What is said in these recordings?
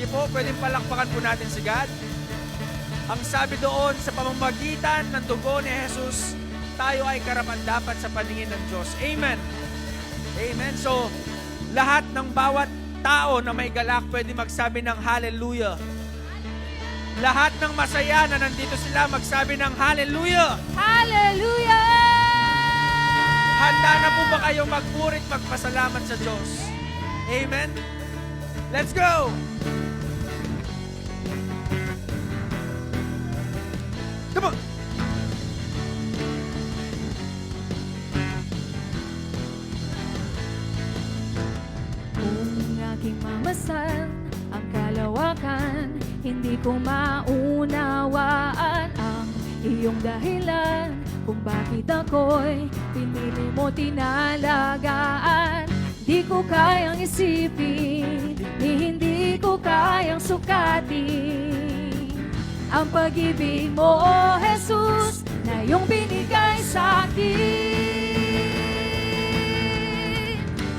po, pwedeng palakpakan po natin si God. Ang sabi doon, sa pamamagitan ng dugo ni Jesus, tayo ay karapat-dapat sa paningin ng Diyos. Amen. Amen. So, lahat ng bawat tao na may galak pwede magsabi ng hallelujah. Lahat ng masaya na nandito sila magsabi ng hallelujah. Hallelujah! Handa na po ba kayong magpurit, magpasalamat sa Diyos? Amen. Let's go! Come on! Kung aking mamasal ang kalawakan, hindi ko maunawaan ang iyong dahilan kung bakit ako'y pinili mo tinalagaan. Di ko kayang isipin, ni hindi ko kayang sukatin ang pag-ibig mo, oh Jesus, na iyong binigay sa akin.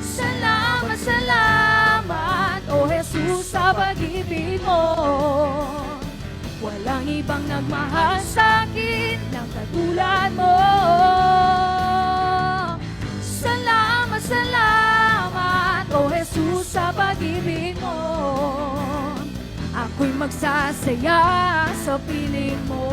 Salamat, salamat, oh Jesus, sa pag-ibig mo. Walang ibang nagmahal sa akin ng katulad mo. Salamat, salamat, oh Jesus, sa pag-ibig mo. Ako'y magsasaya sa piling mo.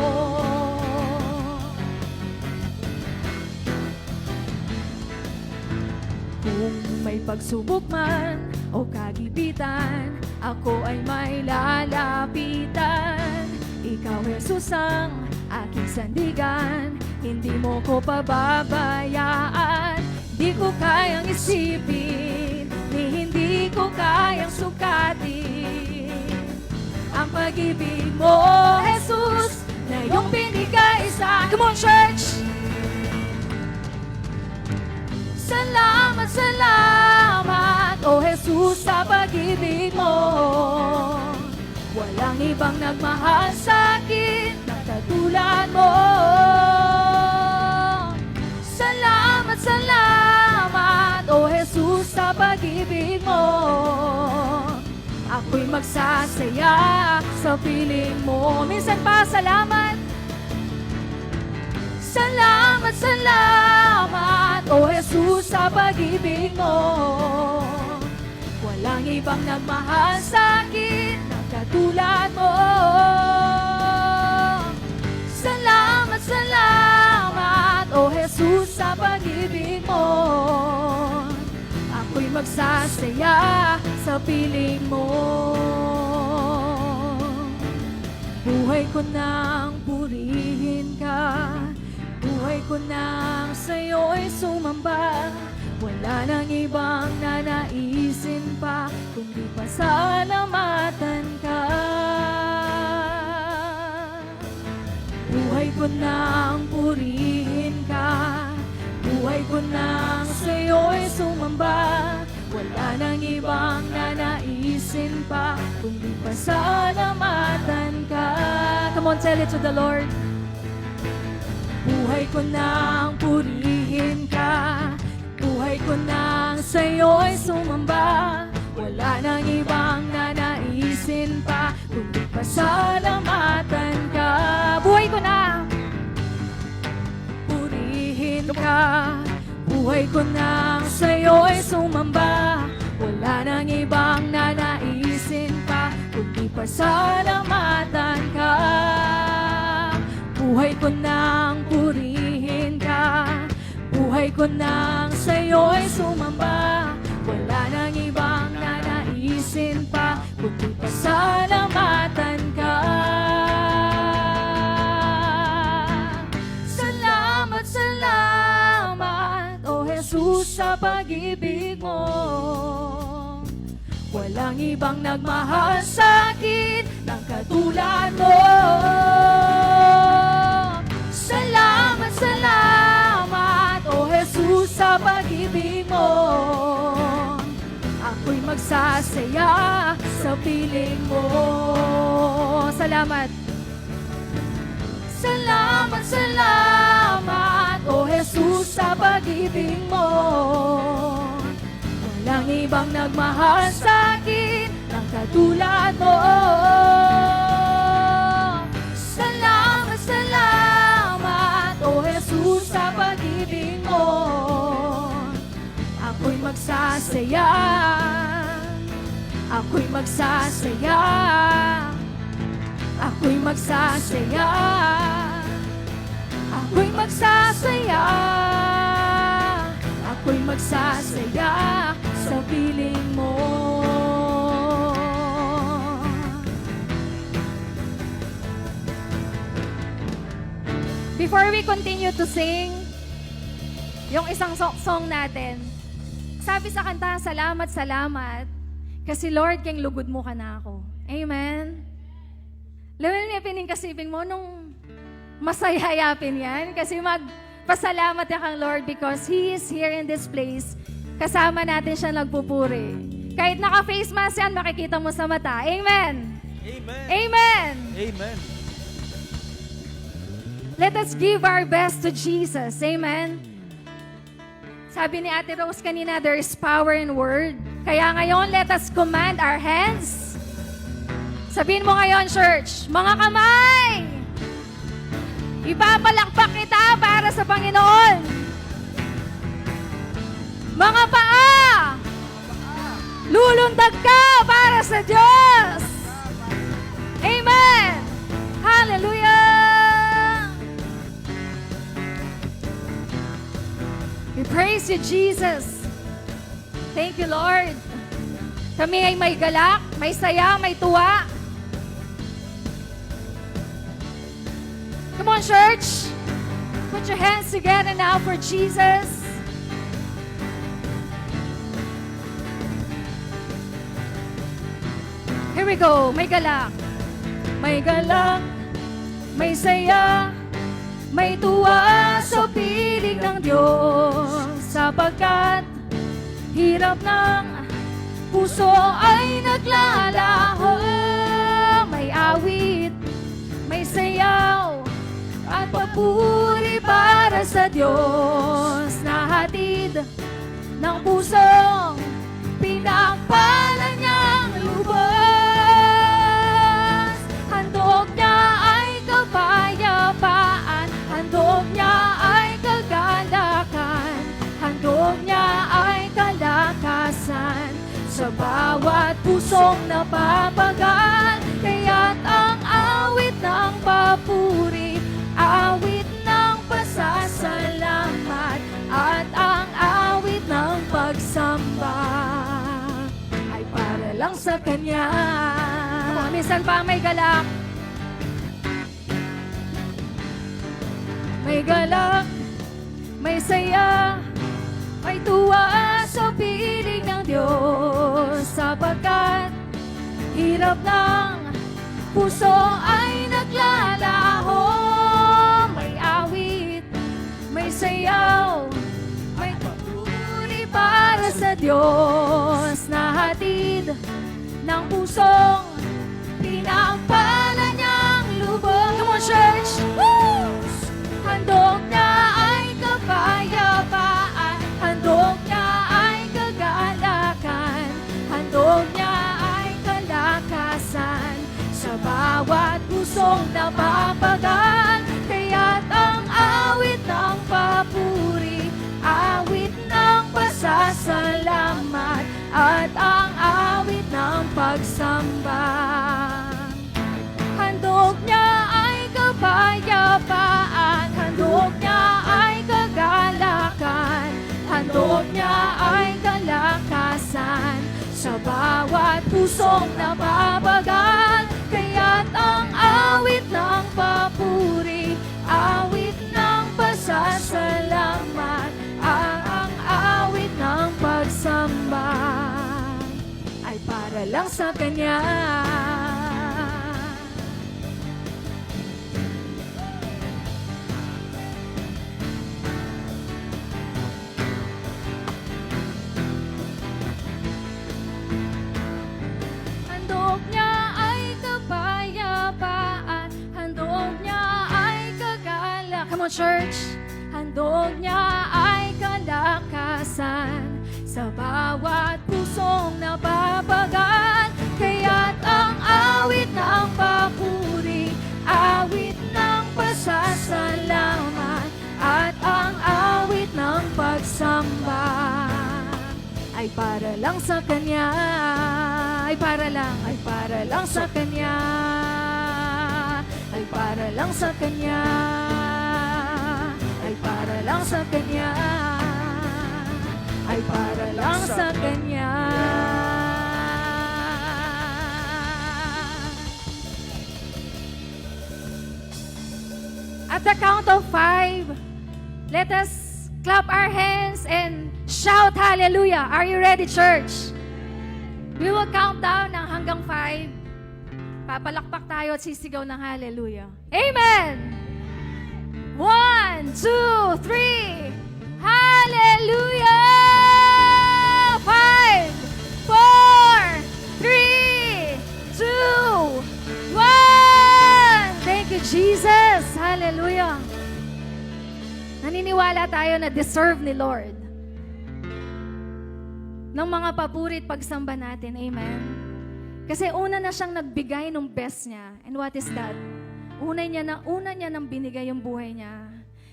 Kung may pagsubok man o kagipitan, ako ay may lalapitan. Ikaw, Jesus, ang aking sandigan, hindi mo ko pababayaan. Di ko kayang isipin, ni hindi ko kayang sukatin ang pag-ibig mo, Jesus, na iyong binigay sa akin. Come on, church! Salamat, salamat, oh Jesus, sa pag-ibig mo. Walang ibang nagmahal sa akin ng katulad mo. Salamat, salamat, oh Jesus, sa pag-ibig mo. Ako'y magsasaya sa piling mo. Minsan pa, salamat. Salamat, salamat, oh Jesus, sa pag-ibig mo. Walang ibang nagmahal sa akin ng katulad mo. Salamat, salamat, oh Jesus, sa pag-ibig mo. Ako'y magsasaya sa piling mo. Buhay ko nang purihin ka, buhay ko nang sa'yo'y sumamba. Wala nang ibang nanaisin pa, kundi pasalamatan ka. Buhay ko nang purihin ka, buhay ko nang sa'yo'y sumamba. Wala nang ibang nanaisin pa, kundi pasalamatan ka. Come on, tell it to the Lord. Buhay ko nang purihin ka, buhay ko nang sa'yo'y sumamba. Wala nang ibang nanaisin pa, kundi pasalamatan ka. Buhay ko na purihin ka, buhay ko nang sa'yo'y sumamba. Wala nang ibang nanaisin pa, kundi pasalamatan ka. Buhay ko nang purihin ka, buhay ko nang sa'yo'y sumamba. Wala nang ibang nanaisin pa, kundi pasalamatan ka. Salamat, salamat, oh Jesus, sa pag-ibig mo. Walang ibang nagmahal sa akin ng katulad mo. Salamat, salamat, oh Jesus, sa pag-ibig mo. Ako'y magsasaya sa piling mo. Salamat. Salamat, salamat, oh Jesus, sa pag-ibig mo. Walang ibang nagmahal sa akin ng katulad mo. Salamat, salamat, O Jesus, sa pag-ibig mo. Ako'y magsasaya, ako'y magsasaya, ako'y magsasaya, ako'y magsasaya, ako'y magsasaya sa piling mo. Before we continue to sing yung isang song natin, sabi sa kanta, salamat, salamat, kasi Lord, keng lugod mo ka na ako. Amen? Lawin niya pining mo nung masayayapin yan, kasi magpasalamat ya kang Lord because He is here in this place. Kasama natin siya nagpupuri. Kahit naka-face mask yan, makikita mo sa mata. Amen? Amen. Amen! Amen. Let us give our best to Jesus. Amen? Sabi ni Ate Rose kanina, there is power in word. Kaya ngayon, let us command our hands. Sabihin mo ngayon, church, mga kamay, ipapalakpak kita para sa Panginoon. Mga paa, lulundag ka para sa Diyos. Amen! Hallelujah! We praise you, Jesus. Thank you, Lord. Kami ay may galak, may saya, may tuwa. Come on, church. Put your hands together now for Jesus. Here we go. May galak. May galak, may saya, may tuwa sa piling ng Diyos, sapagkat hirap ng puso ay naglalaho. May awit, may sayaw, at papuri para sa Diyos, na hatid ng pusong pinagpala niyang lubos. Handog niya ay kapayapaan, handog niya ay kagalakan, handog niya ay kalakasan sa bawat pusong napapagaan. Kaya't ang awit ng papuri, awit ng pasasalamat, at ang awit ng pagsamba ay para lang sa Kanya. Minsan pa may galak, may galak, may saya, may tuwa sa piling ng Diyos, sapagkat hirap ng puso ay naglalaho. May awit, may sayaw, may papuri para sa Diyos, na hatid ng pusong pinagpala niyang lubos. Come on, church! Woo! Handog niya ay kapayapaan, handog niya ay kagalakan, handog niya ay kalakasan sa bawat pusong napapagaan. Kaya't ang awit ng papuri, awit ng pasasalamat, at ang awit ng pagsamba. Handog niya ay kapayapaan, handog niya ay kagalakan, handog niya ay kalakasan sa bawat pusong napapagaan. Kaya't ang awit ng papuri, awit ng pasasalamat, ang awit ng pagsamba ay para lang sa Kanya. Handog niya ay kapayapaan, handog niya ay kagala. Come on, church! Handog niya ay kalakasan sa bawat pusong napapagaan. Kaya ay para lang sa Kanya, ay para lang sa Kanya, ay para lang sa Kanya, ay para lang sa Kanya, ay para lang sa Kanya. At the count of 5, let us clap our hands and shout hallelujah. Are you ready, church? We will count down ng hanggang 5. Papalakpak tayo at sisigaw ng hallelujah. Amen! 1, 2, 3. Hallelujah! 5, 4, 3, 2, 1. Thank you, Jesus. Hallelujah. Naniniwala tayo na deserve ni Lord ng mga papuri at pagsamba natin. Amen. Kasi una na siyang nagbigay ng best niya. And what is that? Una niya nang binigay yung buhay niya.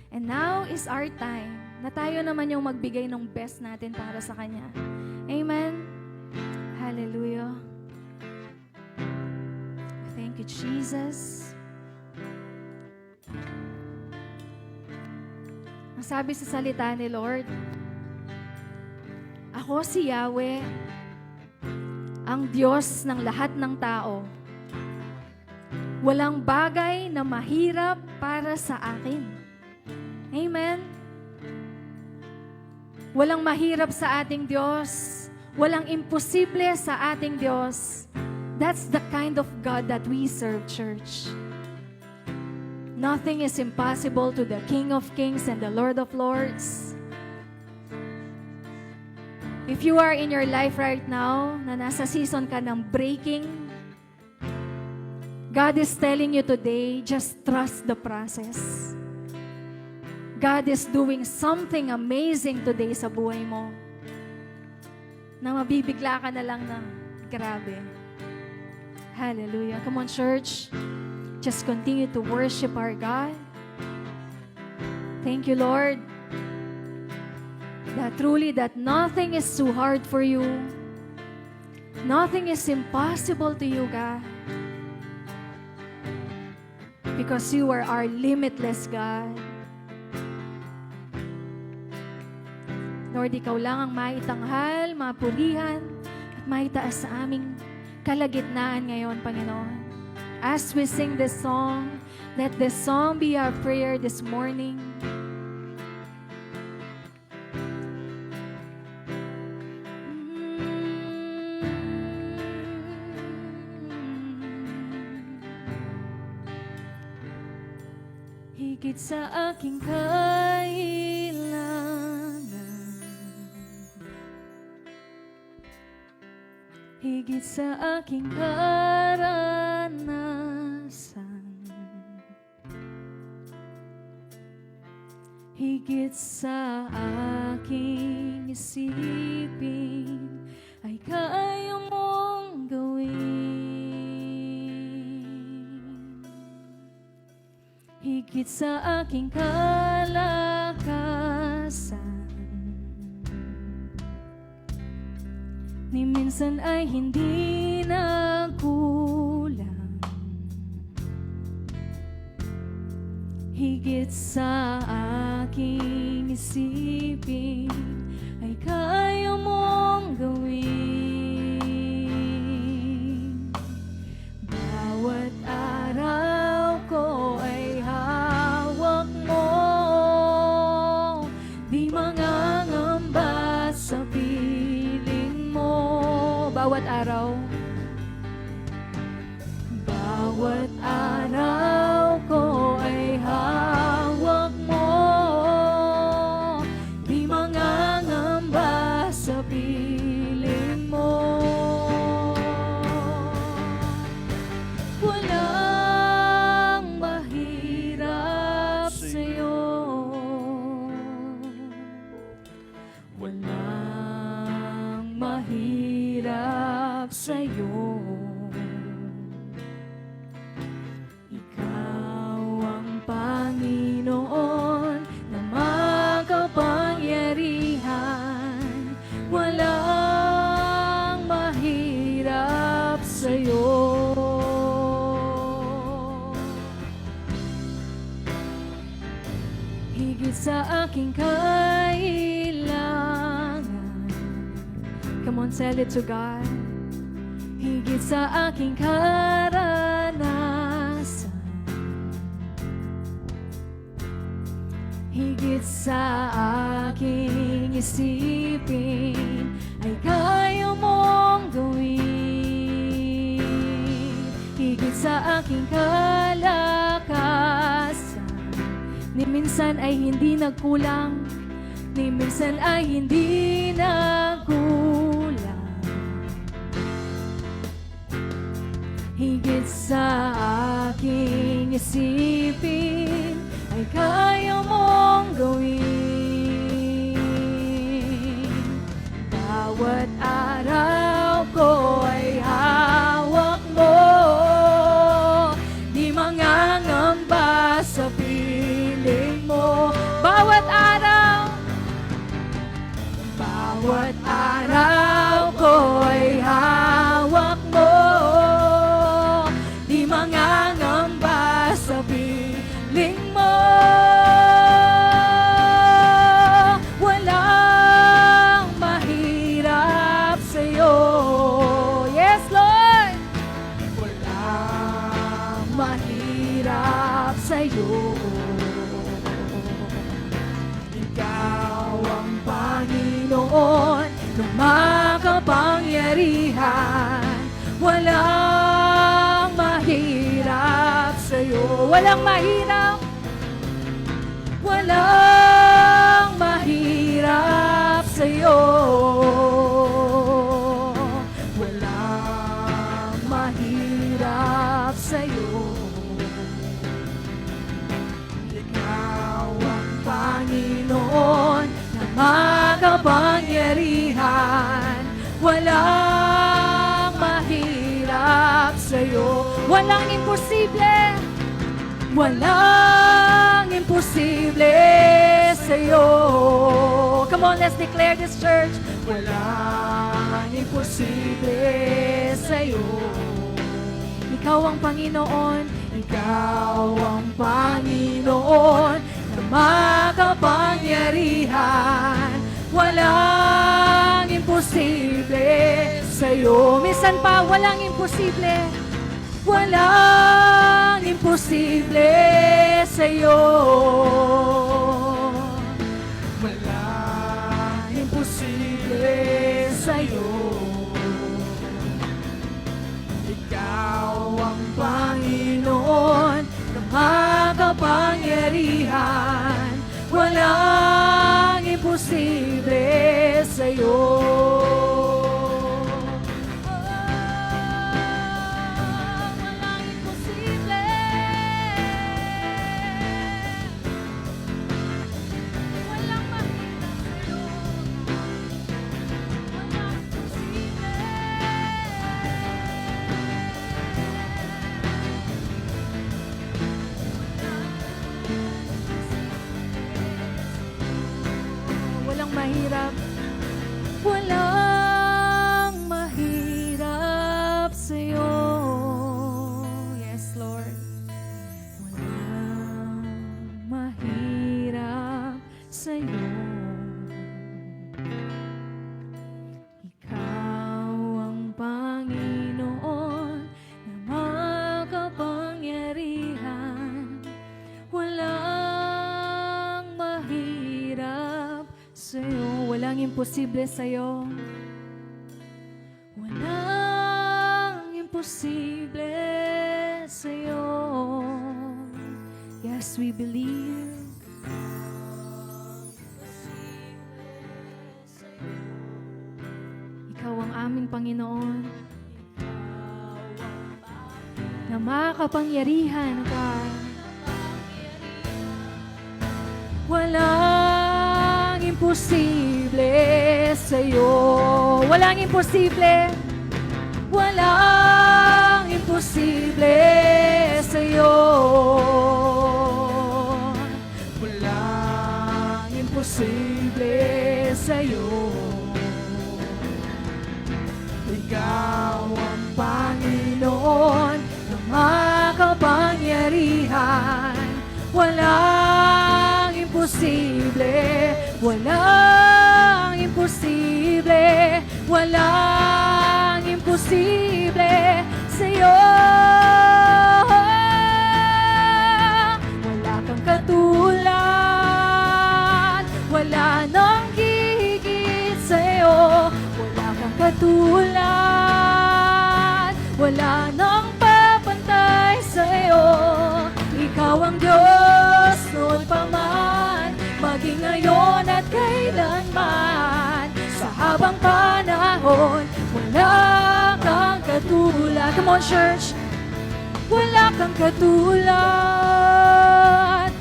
And now is our time na tayo naman yung magbigay ng best natin para sa Kanya. Amen. Hallelujah. Thank you, Jesus. Ang sabi sa salita ni Lord, ako si Yahweh, ang Diyos ng lahat ng tao. Walang bagay na mahirap para sa akin. Amen. Walang mahirap sa ating Diyos. Walang imposible sa ating Diyos. That's the kind of God that we serve, church. Nothing is impossible to the King of Kings and the Lord of Lords. If you are in your life right now, na nasa season ka ng breaking, God is telling you today, just trust the process. God is doing something amazing today sa buhay mo. Na mabibigla ka na lang na, grabe. Hallelujah. Come on, church. Just continue to worship our God. Thank you, Lord. That truly that nothing is too hard for you. Nothing is impossible to you, God. Because you are our limitless God. Lord, Ikaw lang ang maitanghal, mapurihan, at maitaas sa aming kalagitnaan ngayon, Panginoon. As we sing this song, let this song be our prayer this morning. Higit sa aking kailangan, higit sa aking karanasan, higit sa aking isipin, ay kaya mong gawin. Higit sa aking kalakasan, ni minsan ay hindi nagkulang. Higit sa aking isipin, ay kaya mong gawin. Bawat araw ko ay hawak mo, di mangangamba sa piling mo. Bawat araw, bawat araw ko ay hawak mo, di mangangamba sa piling mo. Walang mahirap sa'yo, walang mahirap sa'yo. Ikaw ang Panginoon na makapangyarihan. Wala higit sa aking kailangan. Come on, tell it to God. Higit sa aking karanasan, higit sa aking isipin, ay kaya mong gawin. Higit sa aking kalakasan, ni minsan ay hindi nagkulang, ni minsan ay hindi nagkulang. Higit sa aking isipin, ay kaya mong gawin. Bawat araw ko ay hawak mo, di mangangamba sa piling mo. Bawat araw ko ay hawak mo, di mangangamba sa piling mo. Walang mahirap sa'yo. Yes, Lord! Walang mahirap sa'yo. Ikaw ang Panginoon ng makapangyarihan. Walang mahirap sa'yo. Walang mahirap. Walang mahirap sa'yo. Walang mahirap sa'yo. Ikaw ang Panginoon na makapangyarihan. Walang mahirap sa'yo. Walang imposible. Walang imposible sa'yo. Come on, let's declare this, church. Walang imposible sa'yo. Ikaw ang Panginoon. Ikaw ang Panginoon na makapangyarihan. Walang imposible sa'yo. Minsan pa, walang imposible. Walang imposible sa'yo. Walang imposible sa'yo. Ikaw ang Panginoon na makapangyarihan. Walang imposible sa'yo. Mahirap. Walang mahirap sa'yo. Yes, Lord. Walang mahirap sa'yo. Ikaw ang Panginoon na makapangyarihan. Walang mahirap sa'yo. Walang imposible sa'yo. Walang imposible sa'yo. Yes, we believe. Ikaw ang aming Panginoon na makapangyarihan ka. Walang imposible sa'yo. Walang imposible. Walang imposible sa'yo. Walang imposible sa'yo. Ikaw ang Panginoon na makapangyarihan. Walang imposible imposible, walang imposible, walang imposible sa'yo. Wala kang katulad, wala nang hihigit sa'yo. Wala kang katulad, wala nang papantay sa'yo. Ikaw ang Diyos noon pa man, maging ngayon at kailanman. Sa habang panahon, wala kang katulad. Come on, church! Wala kang katulad,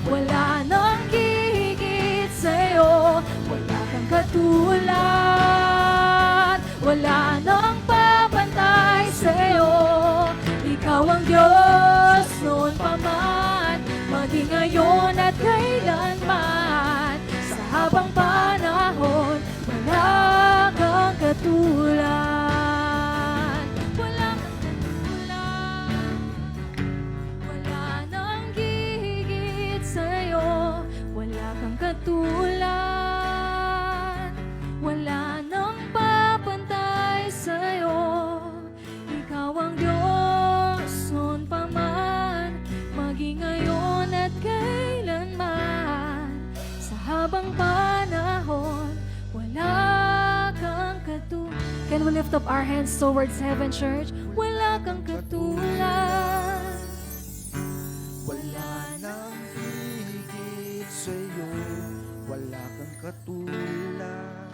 wala nang hihigit sa'yo. Wala kang katulad, wala nang papantay sa'yo. Ikaw ang Diyos noon pa man, maging ngayon at kailanman. Sa habang panahon, wala kang katulad. Wala kang katulad, wala nang hihigit sa'yo. Wala kang katulad, wala nang papantay sa'yo. Ikaw ang Diyos noon pa man, maging ngayon at kailanman. Sa habang panahon, wala kang katulad. Can we lift up our hands towards heaven, church? Wala kang katulad. Wala nang higit sa'yo, wala kang katulad,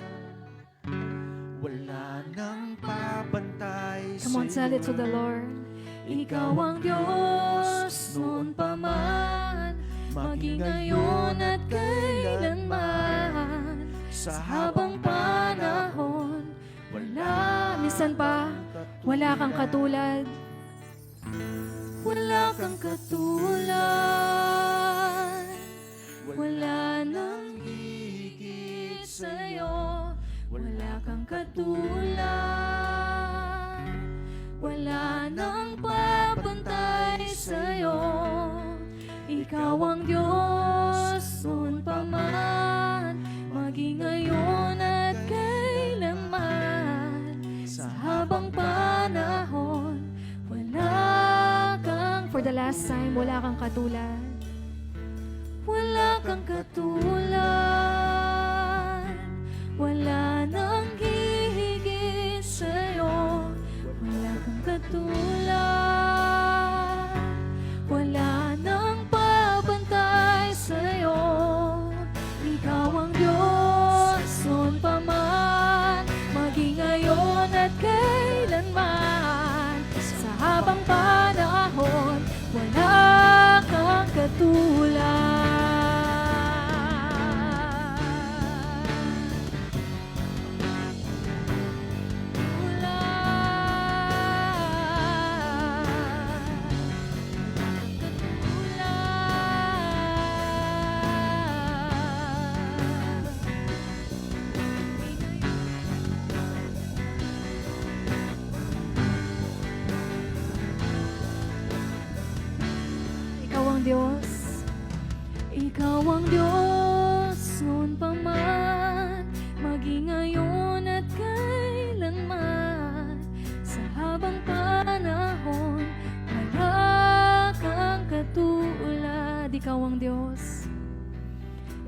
wala nang papantay sa'yo. Come on, tell it to the Lord. Ikaw ang Diyos noon pa man, maging ngayon at kailanman. Sa habang panahon, wala. Minsan pa, wala kang katulad. Wala kang katulad, wala nang higit sa'yo. Wala kang katulad, wala nang papantay sa'yo. Ikaw ang Diyos noon pa man, maging ngayon at kailanman. Sa habang panahon, wala kang, for the last time, wala kang katulad. Wala kang katulad, wala nang hihigit sa'yo. Wala kang katulad, wala nang papantay sa'yo. Ikaw ang Diyos noon pa man, maging ngayon at kailanman. Sa habang panahon, wala kang katulad. Ikaw ang Diyos, ikaw ang Diyos noon pa man, maging ngayon at kailanman. Sa habang panahon, wala kang katulad. Ikaw ang Diyos,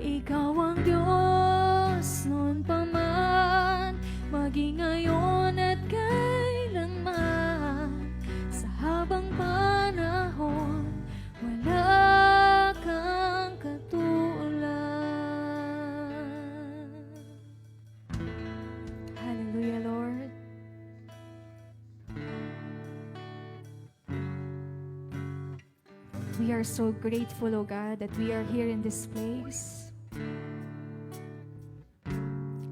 ikaw ang Diyos noon pa man, maging ngayon at kailanman. Sa habang panahon, wala kang katulad. Hallelujah, Lord. We are so grateful, O God, that we are here in this place.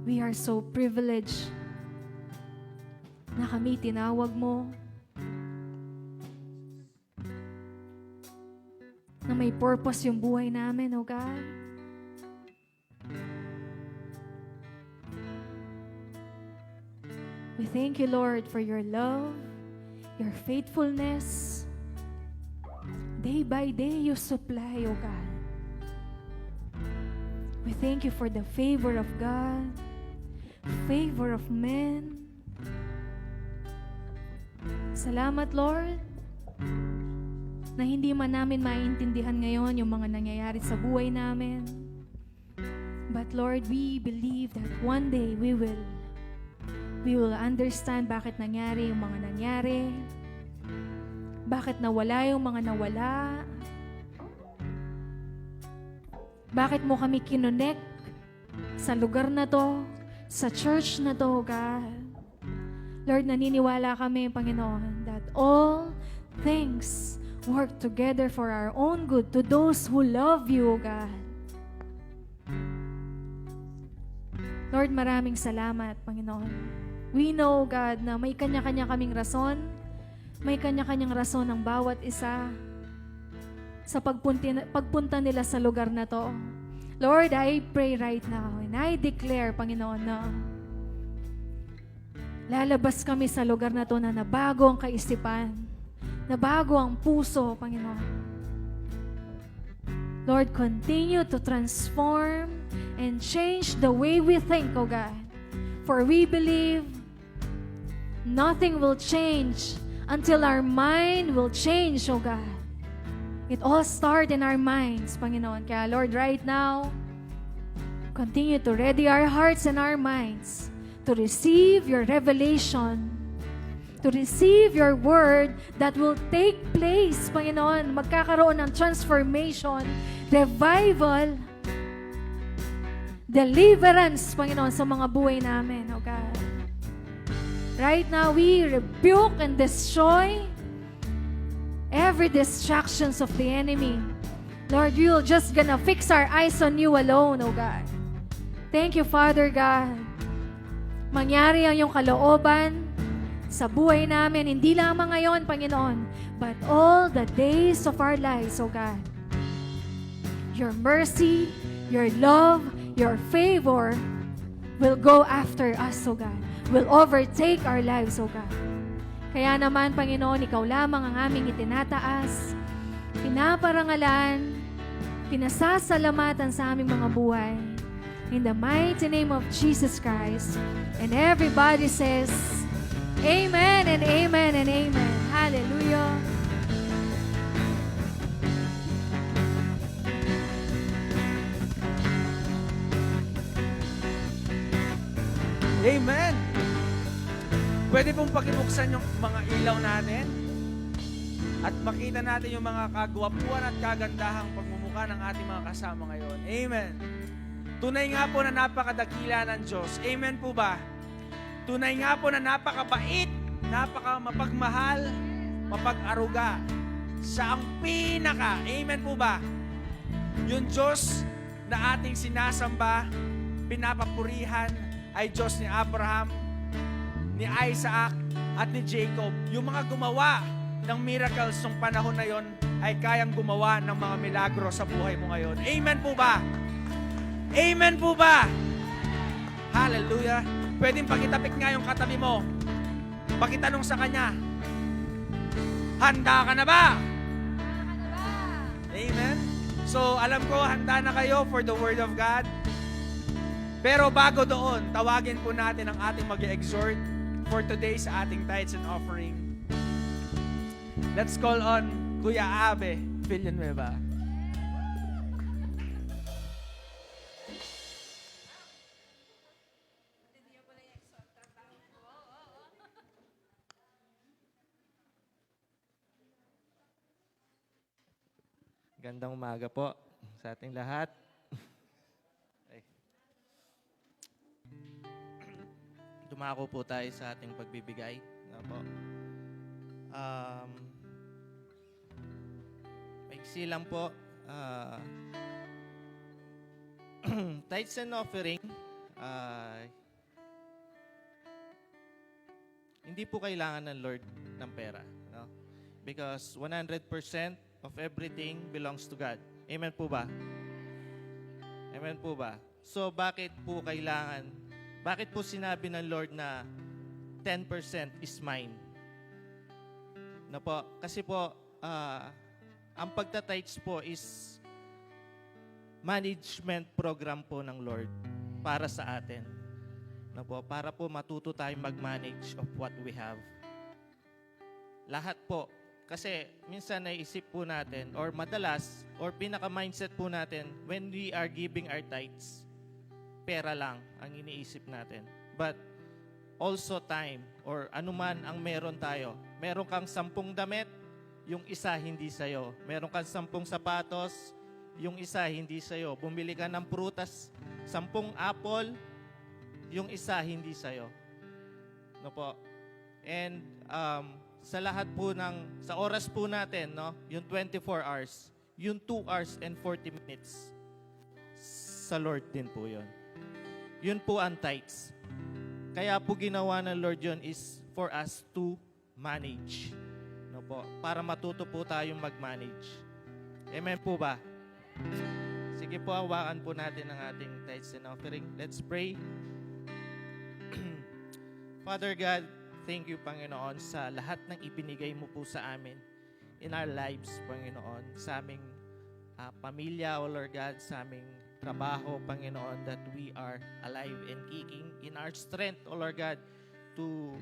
We are so privileged na kami tinawag mo, na may purpose yung buhay namin, O God. We thank you, Lord, for your love, your faithfulness. Day by day, you supply, O God. We thank you for the favor of God, favor of men. Salamat, Lord, na hindi man namin maintindihan ngayon yung mga nangyayari sa buhay namin. But Lord, we believe that one day we will understand bakit nangyari yung mga nangyari, bakit nawala yung mga nawala, bakit mo kami kinonect sa lugar na to, sa church na to, God. Lord, naniniwala kami, Panginoon, that all things work together for our own good to those who love you, God. Lord, maraming salamat, Panginoon. We know, God, na may kanya-kanya kaming rason. May kanya-kanyang rason ng bawat isa sa pagpunta nila sa lugar na to. Lord, I pray right now and I declare, Panginoon, na lalabas kami sa lugar na to na nabago ang kaisipan, nabago ang puso, Panginoon. Lord, continue to transform and change the way we think, O God. For we believe nothing will change until our mind will change, O God. It all starts in our minds, Panginoon. Kaya Lord, right now, continue to ready our hearts and our minds to receive your revelation, to receive your word that will take place, Panginoon. Magkakaroon ng transformation, revival, deliverance, Panginoon, sa mga buhay namin, O God. Right now, we rebuke and destroy every distractions of the enemy. Lord, you're just gonna fix our eyes on you alone, O God. Thank you, Father God. Mangyari ang iyong kalooban sa buhay namin, hindi lamang ngayon, Panginoon, but all the days of our lives, O God. Your mercy, your love, your favor will go after us, O God. Will overtake our lives, O God. Kaya naman, Panginoon, ikaw lamang ang aming itinataas, pinaparangalan, pinasasalamatan sa aming mga buhay. In the mighty name of Jesus Christ. And everybody says, Amen and Amen and Amen. Hallelujah. Amen! Pwede pong pakibuksan yung mga ilaw natin at makita natin yung mga kagwapuan at kagandahang pagmumukha ng ating mga kasama ngayon. Amen! Tunay nga po na napakadakila ng Diyos. Amen po ba? Tunay nga po na napakabait, napakamapagmahal, mapag-aruga. Siya ang pinaka. Amen po ba? Yung Diyos na ating sinasamba, pinapapurihan, ay Diyos ni Abraham, ni Isaac, at ni Jacob. Yung mga gumawa ng miracles nung panahon na yon ay kayang gumawa ng mga milagro sa buhay mo ngayon. Amen po ba? Amen po ba? Hallelujah. Pwedeng pakitapik nga yung katabi mo. Pakitanong sa kanya, handa ka na ba? Amen. So, alam ko, handa na kayo for the Word of God. Pero bago doon, tawagin po natin ang ating mag-exhort for today sa ating tithes and offering. Let's call on Kuya Abe Villanueva. Gandang umaga po sa ating lahat. Dumako po tayo sa ating pagbibigay. Po. Maiksi lang po. Tithes and offering, hindi po kailangan ng Lord ng pera. No? Because 100% of everything belongs to God. Amen po ba? Amen po ba? So, bakit po sinabi ng Lord na 10% is mine? Na po, kasi po, ang pagta-tithes po is management program po ng Lord para sa atin. No po, para po matuto tayong mag-manage of what we have. Lahat po. Kasi minsan naisip po natin, or madalas, or pinaka-mindset po natin, when we are giving our tithes, pera lang ang iniisip natin. But also time, or anuman ang meron tayo. Meron kang 10 damit, yung isa hindi sa'yo. Meron kang 10 sapatos, yung isa hindi sa'yo. Bumili ka ng prutas, 10 apple, yung isa hindi sa'yo. No po? And sa lahat po sa oras po natin, no, yung 24 hours, yung 2 hours and 40 minutes, sa Lord din po yun. Yun po ang tithes. Kaya po ginawa ng Lord yun is for us to manage. No po? Para matuto po tayong mag-manage. Amen po ba? Sige po, hawakan po natin ang ating tithes and offering. Let's pray. Father God, thank you, Panginoon, sa lahat ng ibinigay mo po sa amin in our lives, Panginoon, sa aming pamilya, O Lord God, sa aming trabaho, Panginoon, that we are alive and kicking in our strength, O Lord God, to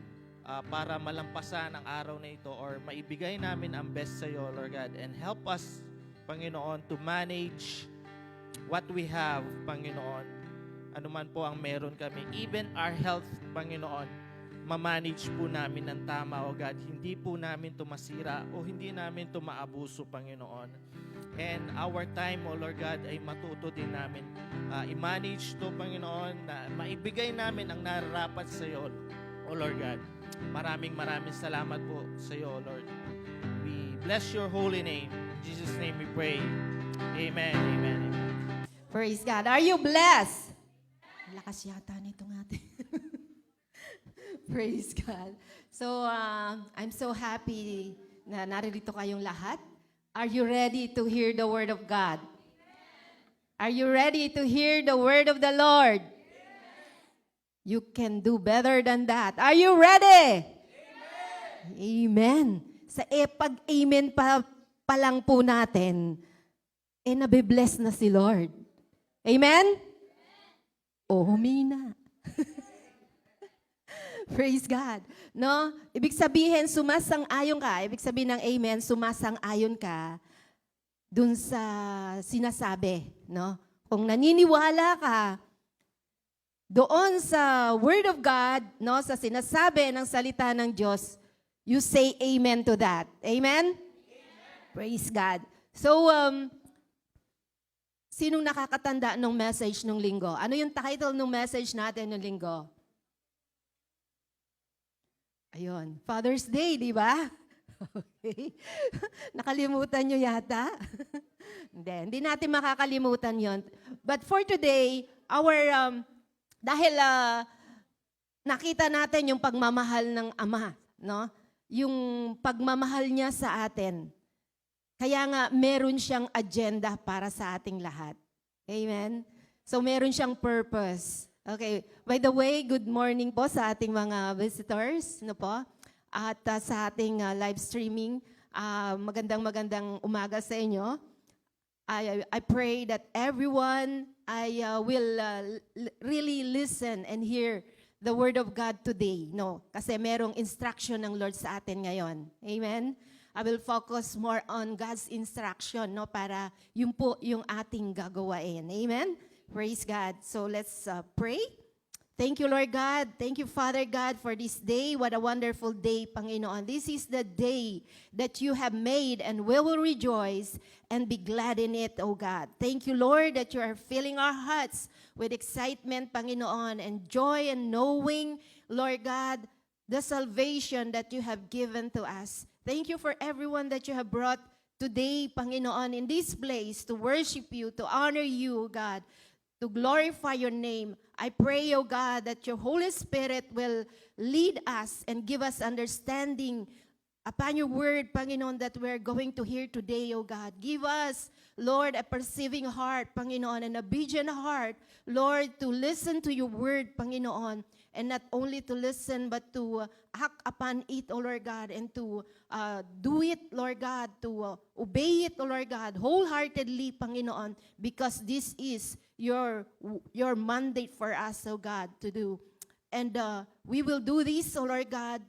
para malampasan ang araw na ito or maibigay namin ang best sa iyo, Lord God, and help us, Panginoon, to manage what we have, Panginoon. Ano man po ang meron kami, even our health, Panginoon, ma-manage po namin ng tama, O God. Hindi po namin ito masira o hindi namin ito maabuso, Panginoon. And our time, O Lord God, ay matuto din namin i-manage ito, Panginoon, na maibigay namin ang nararapat sa iyo, O Lord God. Maraming salamat po sa iyo, O Lord. We bless your holy name. In Jesus' name we pray. Amen, amen, amen. Praise God. Are you blessed? Lakas yata nitong atin. Praise God. So, I'm so happy na naririto kayong lahat. Are you ready to hear the Word of God? Are you ready to hear the Word of the Lord? You can do better than that. Are you ready? Amen. Sa pag-amen pa lang po natin, nabibless na si Lord. Amen? O, humina. Praise God. No? Ibig sabihin, sumasang-ayon ka. Ibig sabihin ng amen, sumasang-ayon ka dun sa sinasabi. No? Kung naniniwala ka doon sa Word of God, no, sa sinasabi ng salita ng Diyos, you say amen to that. Amen? Praise God. So, sinong nakakatanda ng message ng linggo? Ano yung title ng message natin ng linggo? Ayun, Father's Day, di ba? Okay. Nakalimutan nyo yata? Hindi natin makakalimutan yon. But for today, dahil nakita natin yung pagmamahal ng Ama, no? Yung pagmamahal niya sa atin. Kaya nga, meron siyang agenda para sa ating lahat. Amen? So, meron siyang purpose. Okay. By the way, good morning po sa ating mga visitors, no po? At sa ating live streaming, magandang umaga sa inyo. I pray that everyone will really listen and hear the Word of God today, no? Kasi merong instruction ng Lord sa atin ngayon. Amen? I will focus more on God's instruction, no? Para yun po yung ating gagawain. Amen? Praise God. So let's pray. Thank you, Lord God. Thank you, Father God, for this day. What a wonderful day, Panginoon. This is the day that you have made, and we will rejoice and be glad in it, O God. Thank you, Lord, that you are filling our hearts with excitement, Panginoon, and joy and knowing, Lord God, the salvation that you have given to us. Thank you for everyone that you have brought today, Panginoon, in this place to worship you, to honor you, God, to glorify your name. I pray, O God, that your Holy Spirit will lead us and give us understanding upon your word, Panginoon, that we're going to hear today, O God. Give us, Lord, a perceiving heart, Panginoon, an obedient heart, Lord, to listen to your word, Panginoon, and not only to listen, but to act upon it, O Lord God, and to do it, Lord God, to obey it, O Lord God, wholeheartedly, Panginoon, because this is your mandate for us, O God, to do. And we will do this, O Lord God,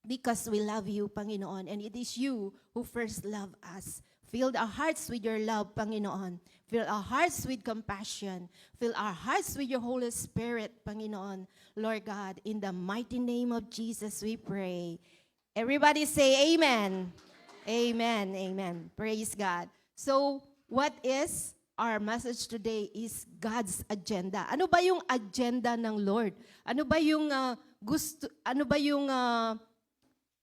because we love you, Panginoon, and it is you who first love us. Fill our hearts with your love, Panginoon. Fill our hearts with compassion. Fill our hearts with your Holy Spirit, Panginoon. Lord God, in the mighty name of Jesus we pray. Everybody say amen. Amen. Amen. Praise God. So, what is our message today is God's agenda. Ano ba yung agenda ng Lord? Ano ba yung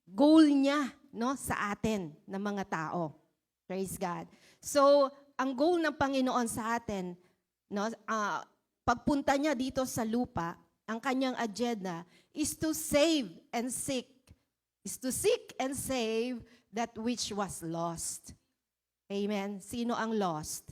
goal niya, no, sa atin na mga tao? Praise God. So, ang goal ng Panginoon sa atin, no, pagpunta niya dito sa lupa, ang kanyang agenda is to save and seek. Is to seek and save that which was lost. Amen. Sino ang lost?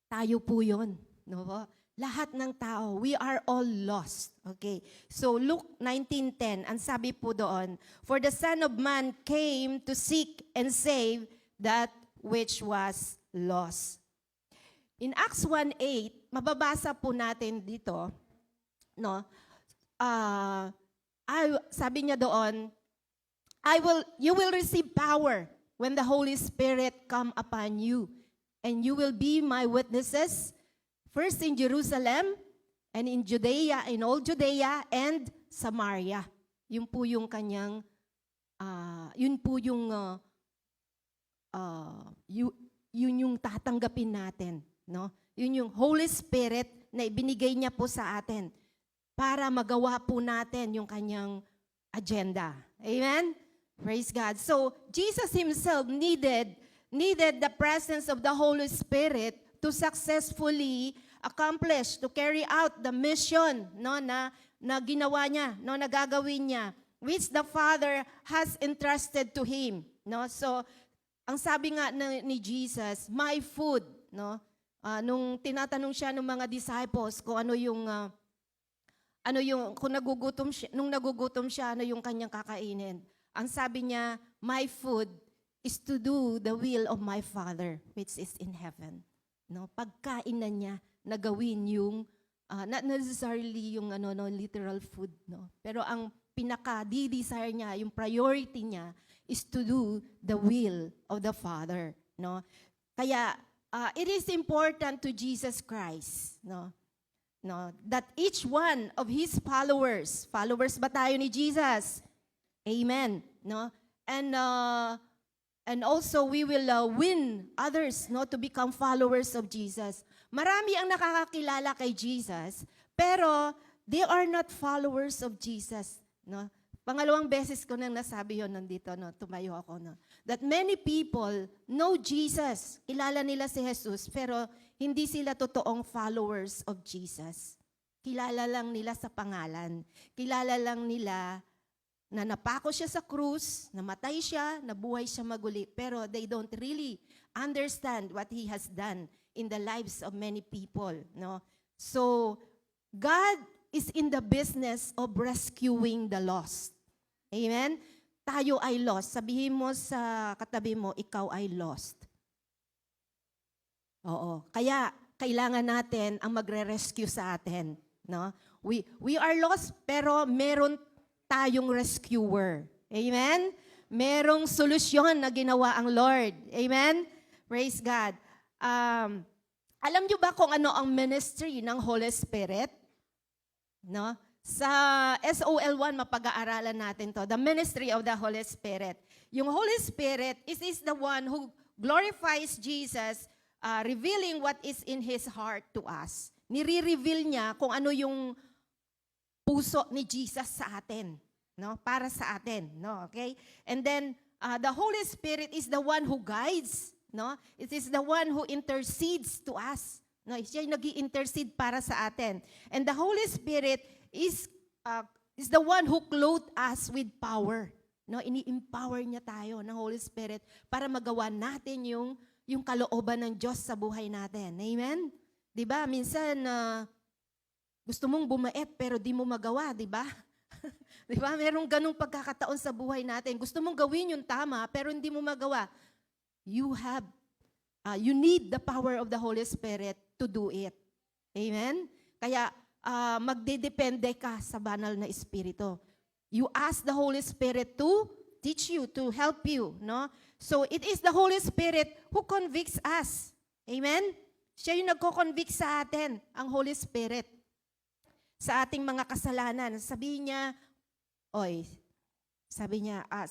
Tayo po 'yon, no? Lahat ng tao, we are all lost. Okay. So Luke 19:10, ang sabi po doon, for the Son of Man came to seek and save that which was lost. In Acts 1:8, mababasa po natin dito, no? Sabi niya doon, you will receive power when the Holy Spirit come upon you, and you will be my witnesses, first in Jerusalem, and in Judea, in all Judea, and Samaria. Yun po yung kanyang, yun yung tatanggapin natin, no? Yun yung Holy Spirit na ibinigay niya po sa atin para magawa po natin yung kanyang agenda. Amen? Praise God. So, Jesus himself needed the presence of the Holy Spirit to successfully accomplish, to carry out the mission, no, na ginawa niya, no, na gagawin niya, which the Father has entrusted to him, no? So, ang sabi nga ni Jesus, my food, no? Nung tinatanong siya ng mga disciples kung kung nagugutom siya, ano yung kanyang kakainin. Ang sabi niya, my food is to do the will of my Father, which is in heaven. No, pagkain na niya na gawin yung not necessarily yung literal food, no. Pero ang pinaka-desire niya, yung priority niya is to do the will of the Father, no. Kaya it is important to Jesus Christ, no, that each one of his followers ba tayo ni Jesus? Amen, no. And also, we will win others, no, to become followers of Jesus. Marami ang nakakakilala kay Jesus, pero they are not followers of Jesus, no. Pangalawang beses ko nang nasabi yon nandito, no, tumayo ako, no. That many people know Jesus, kilala nila si Jesus, pero hindi sila totoong followers of Jesus. Kilala lang nila sa pangalan. Kilala lang nila na napako siya sa krus, namatay siya, nabuhay siya maguli, pero they don't really understand what He has done in the lives of many people, no? So, God is in the business of rescuing the lost. Amen? Tayo ay lost. Sabihin mo sa katabi mo, ikaw ay lost. Oo. Kaya, kailangan natin ang magre-rescue sa atin, no? We are lost, pero meron tayong rescuer. Amen? Merong solusyon na ginawa ang Lord. Amen? Praise God. Alam niyo ba kung ano ang ministry ng Holy Spirit? No? Sa SOL1, mapag-aaralan natin to. The ministry of the Holy Spirit. Yung Holy Spirit is the one who glorifies Jesus, revealing what is in His heart to us. Nire-reveal niya kung ano yung puso ni Jesus sa atin, no? Para sa atin, no? Okay? And then the Holy Spirit is the one who guides, no? It is the one who intercedes to us. No, siya yung nag-i-intercede para sa atin. And the Holy Spirit is the one who clothed us with power. No, ini-empower niya tayo ng Holy Spirit para magawa natin yung kalooban ng Diyos sa buhay natin. Amen? 'Di ba? Minsan gusto mong bumait pero di mo magawa, 'di ba? 'Di ba? Merong ganung pagkakataon sa buhay natin. Gusto mong gawin yung tama pero hindi mo magawa. You need the power of the Holy Spirit to do it. Amen? Kaya magdedepende ka sa banal na espiritu. You ask the Holy Spirit to teach you, to help you, no? So it is the Holy Spirit who convicts us. Amen? Siya yung nagko-convict sa atin, ang Holy Spirit. Sa ating mga kasalanan. Sabi niya,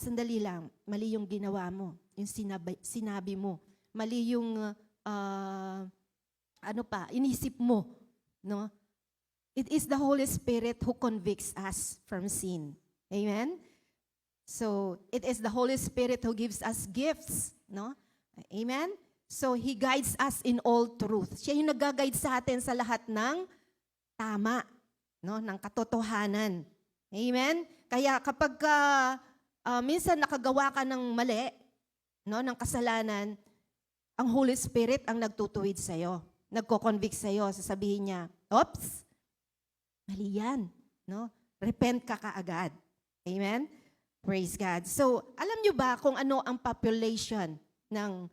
sandali lang, mali yung ginawa mo, yung sinabi mo. Mali yung, inisip mo, no? It is the Holy Spirit who convicts us from sin. Amen? So, it is the Holy Spirit who gives us gifts, no? Amen? So, He guides us in all truth. Siya yung nag-guide sa atin sa lahat ng tama, no? Ng katotohanan. Amen? Kaya kapag minsan nakagawa ka ng mali, no, ng kasalanan, ang Holy Spirit ang nagtutuwid sa'yo. Nagko-convict sa'yo. Sasabihin niya, oops, mali yan. No? Repent ka kaagad. Amen? Praise God. So, alam niyo ba kung ano ang population ng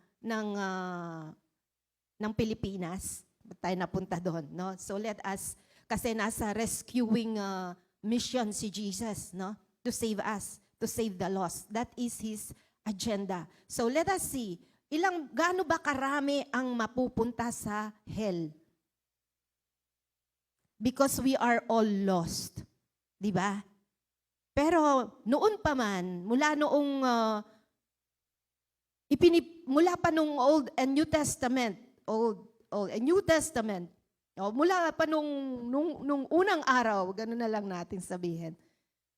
Pilipinas? Ba't tayo napunta doon? No? So, let us, kasi nasa rescuing mission si Jesus, no? To save us, to save the lost. That is His agenda. So, let us see, gaano ba karami ang mapupunta sa hell? Because we are all lost. Di ba? Pero noon pa man, mula pa nung Old and New Testament, mula pa nung unang araw, gano'n na lang natin sabihin,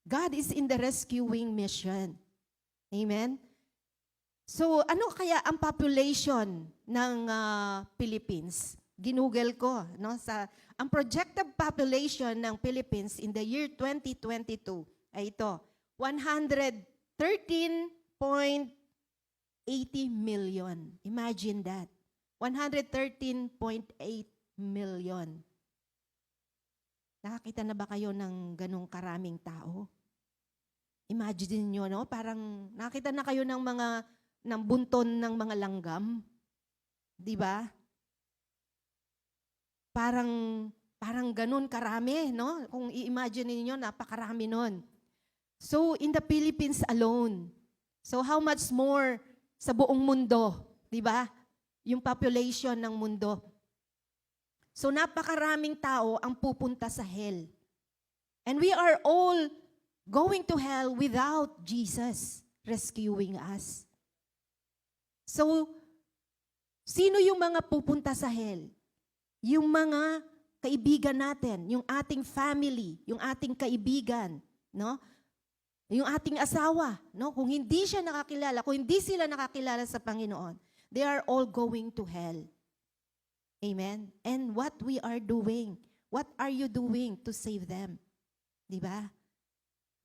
God is in the rescuing mission. Amen? So, ano kaya ang population ng Philippines? Ginugol ko, no? Ang projected population ng Philippines in the year 2022 ay ito, 113.80 million. Imagine that. 113.8 million. Nakakita na ba kayo ng ganong karaming tao? Imagine niyo, no? Parang nakita na kayo ng bunton ng mga langgam. 'Di ba? Parang ganun karami, no? Kung i-imagine niyo, napakarami nun. So, in the Philippines alone, so how much more sa buong mundo, 'di ba? Yung population ng mundo. So, napakaraming tao ang pupunta sa hell. And we are all going to hell without Jesus rescuing us. So, sino yung mga pupunta sa hell? Yung mga kaibigan natin, yung ating family, yung ating kaibigan, no? Yung ating asawa, no? Kung hindi siya nakakilala, kung hindi sila nakakilala sa Panginoon, they are all going to hell. Amen? And what we are doing, what are you doing to save them? Di ba?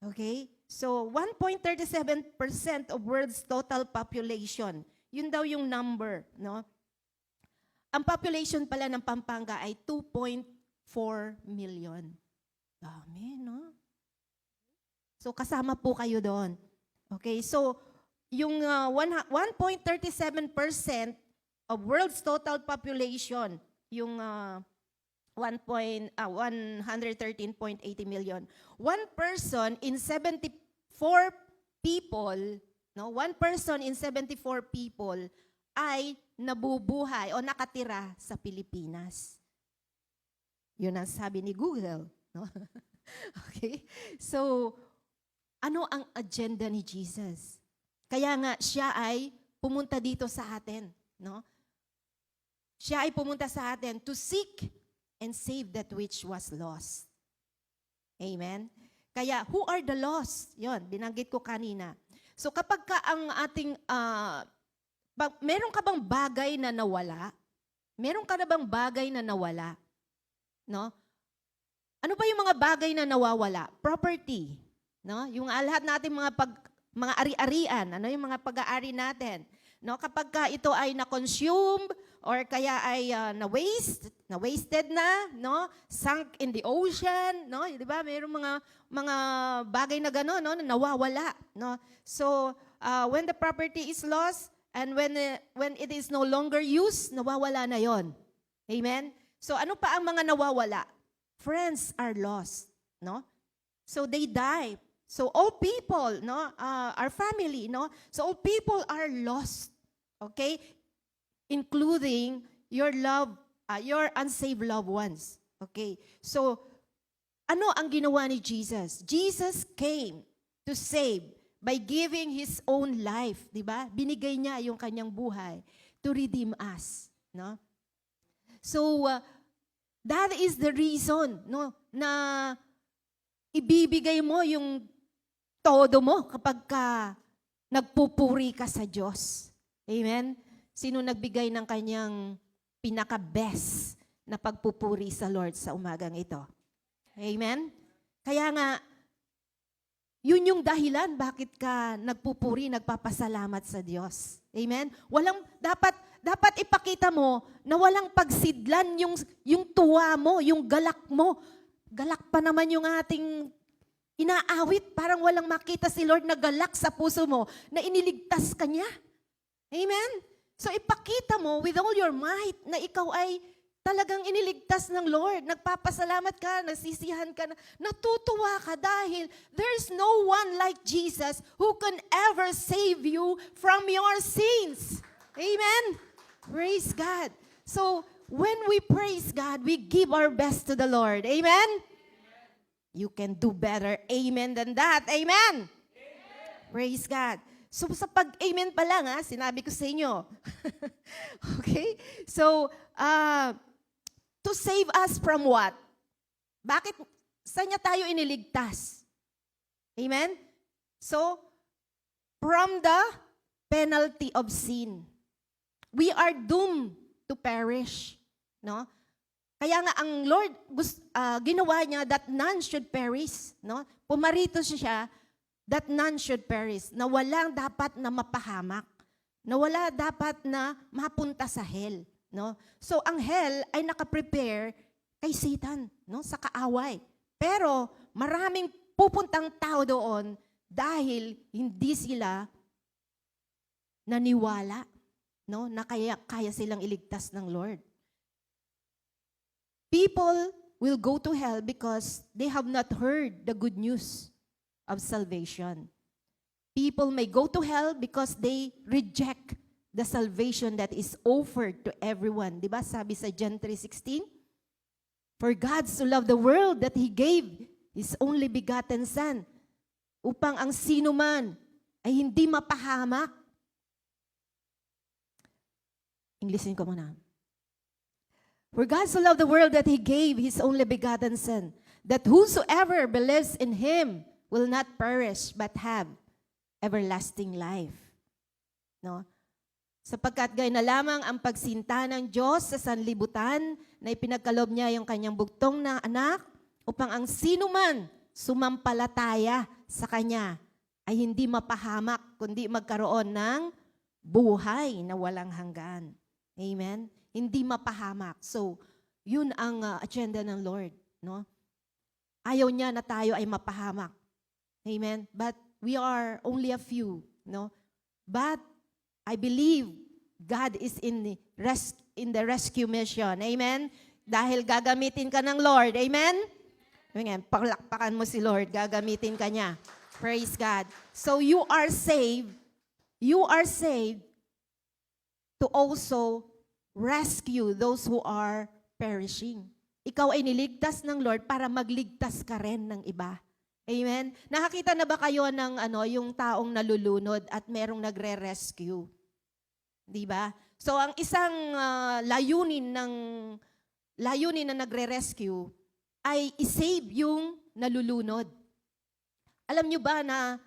Okay? So, 1.37% of world's total population. Yun daw yung number, no? Ang population pala ng Pampanga ay 2.4 million. Dami, no? So, kasama po kayo doon. Okay, so, yung 1.37% of world's total population, yung 113.80 million, one person in 74 people, no? One person in 74 people ay nabubuhay o nakatira sa Pilipinas. Yun ang sabi ni Google. No? Okay? So, ano ang agenda ni Jesus? Kaya nga, siya ay pumunta dito sa atin. No? Siya ay pumunta sa atin to seek and save that which was lost. Amen? Kaya, who are the lost? Yun, binanggit ko kanina. So, kapag ka ang ating meron ka bang bagay na nawala? Meron ka na bang bagay na nawala? No? Ano ba yung mga bagay na nawawala? Property. No? Yung lahat natin mga mga ari-arian, ano yung mga pag-aari natin. No, kapag ka ito ay na-consume or kaya ay na-wasted na, no, sunk in the ocean, no, 'di ba? Mayroong mga bagay na gano'n, no, na nawawala, no. So, when the property is lost and when it is no longer used, nawawala na 'yon. Amen. So, ano pa ang mga nawawala? Friends are lost, no? So they die. So all people, no, our family, no. So all people are lost. Okay? Including your your unsaved loved ones. Okay? So ano ang ginawa ni Jesus? Jesus came to save by giving His own life, di ba? Binigay niya yung kanyang buhay to redeem us, no? So that is the reason, no, na ibibigay mo yung todo mo kapag ka nagpupuri ka sa Diyos. Amen? Sino nagbigay ng kanyang pinaka-best na pagpupuri sa Lord sa umagang ito? Amen? Kaya nga, yun yung dahilan bakit ka nagpupuri, nagpapasalamat sa Diyos. Amen? Dapat ipakita mo na walang pagsidlan yung tuwa mo, yung galak mo. Galak pa naman yung ating inaawit. Parang walang makita si Lord na galak sa puso mo na iniligtas ka niya. Amen? So ipakita mo with all your might na ikaw ay talagang iniligtas ng Lord. Nagpapasalamat ka, nagsisihan ka, natutuwa ka dahil there's no one like Jesus who can ever save you from your sins. Amen? Praise God. So, when we praise God, we give our best to the Lord. Amen? You can do better. Amen than that. Amen? Praise God. So, sa pag-amen pa lang, sinabi ko sa inyo. Okay? So, to save us from what? Bakit? Saan niya tayo iniligtas? Amen? So, from the penalty of sin. We are doomed to perish. No? Kaya nga ang Lord, ginawa niya that none should perish. No? Pumarito siya that none should perish. Na walang dapat na mapahamak. Na wala dapat na mapunta sa hell. No? So ang hell ay nakaprepare kay Satan, no? Sa kaaway. Pero maraming pupuntang tao doon dahil hindi sila naniwala, no? Na kaya silang iligtas ng Lord. People will go to hell because they have not heard the good news of salvation. People may go to hell because they reject the salvation that is offered to everyone. Diba? Sabi sa John 3:16, for God so loved the world that He gave His only begotten Son, upang ang sino man ay hindi mapahamak. Englishin ko muna. For God so loved the world that He gave His only begotten Son, that whosoever believes in Him will not perish but have everlasting life. No? Sapagkat gayon na lamang ang pagsinta ng Diyos sa sanlibutan na ipinagkaloob niya yung kanyang bugtong na anak upang ang sino man sumampalataya sa Kanya ay hindi mapahamak kundi magkaroon ng buhay na walang hanggan. Amen? Hindi mapahamak. So, yun ang agenda ng Lord. No? Ayaw niya na tayo ay mapahamak. Amen? But we are only a few. No? But I believe God is in the rescue mission. Amen? Dahil gagamitin ka ng Lord. Amen? Amen. Palakpakan mo si Lord. Gagamitin ka niya. Praise God. So you are saved. You are saved to also rescue those who are perishing. Ikaw ay niligtas ng Lord para magligtas ka rin ng iba. Amen? Nakakita na ba kayo ng yung taong nalulunod at merong nagre-rescue? Di ba? So ang isang layunin na nagre-rescue ay isave yung nalulunod. Alam nyo ba na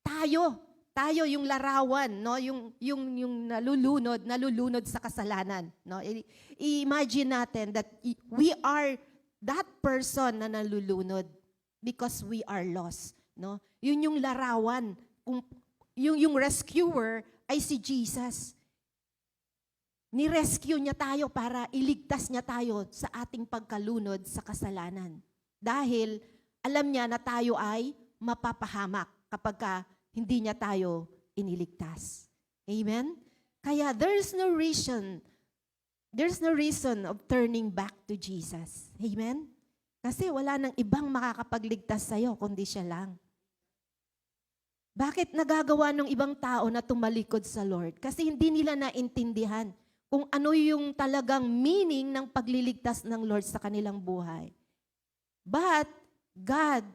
tayo yung larawan, no? Yung nalulunod sa kasalanan, no? I-imagine natin that we are that person na nalulunod because we are lost, no? Yun yung larawan yung rescuer ay si Jesus. Ni-rescue niya tayo para iligtas niya tayo sa ating pagkalunod sa kasalanan. Dahil alam niya na tayo ay mapapahamak kapag hindi niya tayo iniligtas. Amen? Kaya there's no reason of turning back to Jesus. Amen? Kasi wala nang ibang makakapagligtas sa'yo kundi siya lang. Bakit nagagawa ng ibang tao na tumalikod sa Lord? Kasi hindi nila naintindihan kung ano yung talagang meaning ng pagliligtas ng Lord sa kanilang buhay. But God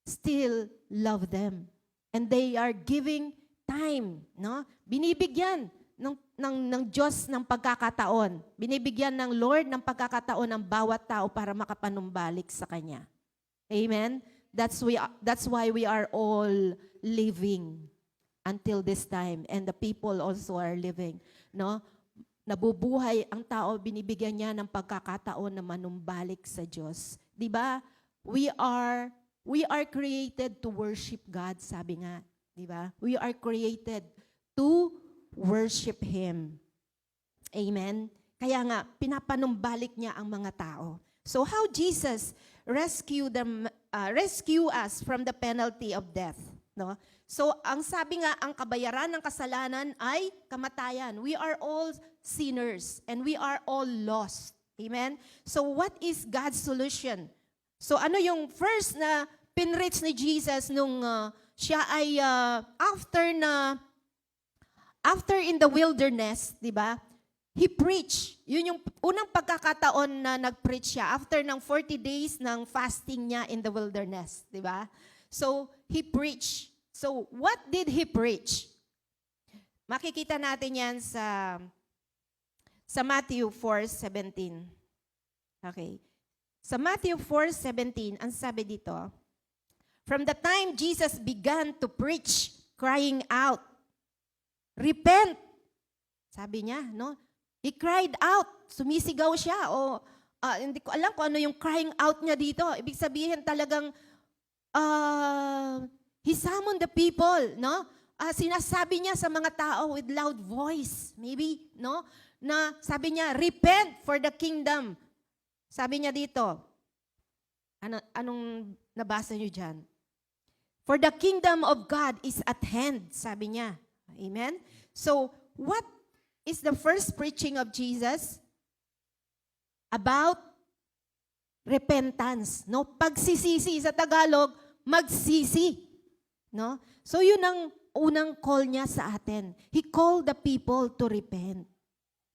still love them. And they are giving time, no? Binibigyan ng Diyos ng pagkakataon. Binibigyan ng Lord ng pagkakataon ng bawat tao para makapanumbalik sa Kanya. Amen? That's why we are all living until this time. And the people also are living, no? Nabubuhay ang tao, binibigyan niya ng pagkakataon na manumbalik sa Diyos. 'Di ba? We are created to worship God, sabi nga, 'di ba? We are created to worship Him. Amen. Kaya nga pinapanumbalik niya ang mga tao. So how Jesus rescue us from the penalty of death, no? So ang sabi nga, ang kabayaran ng kasalanan ay kamatayan. We are all sinners and we are all lost. Amen? So what is God's solution? So ano yung first na pinreach ni Jesus nung siya ay after in the wilderness, di ba? He preached. Yun yung unang pagkakataon na nag-preach siya after ng 40 days ng fasting niya in the wilderness, di ba? So he preached. So what did he preach? Makikita natin yan sa Matthew 4:17. Okay. Sa Matthew 4:17, ang sabi dito, from the time Jesus began to preach, crying out, repent. Sabi niya, no? He cried out. Sumisigaw siya. Hindi ko alam kung ano yung crying out niya dito. Ibig sabihin talagang, he summoned the people, no? Sinasabi niya sa mga tao with loud voice, maybe, no? Na sabi niya, repent for the kingdom. Sabi niya dito, anong nabasa niyo dyan? For the kingdom of God is at hand, sabi niya. Amen? So, what is the first preaching of Jesus? About repentance, no? Pagsisisi sa Tagalog, magsisi, no? So, yun ang unang call niya sa atin. He called the people to repent.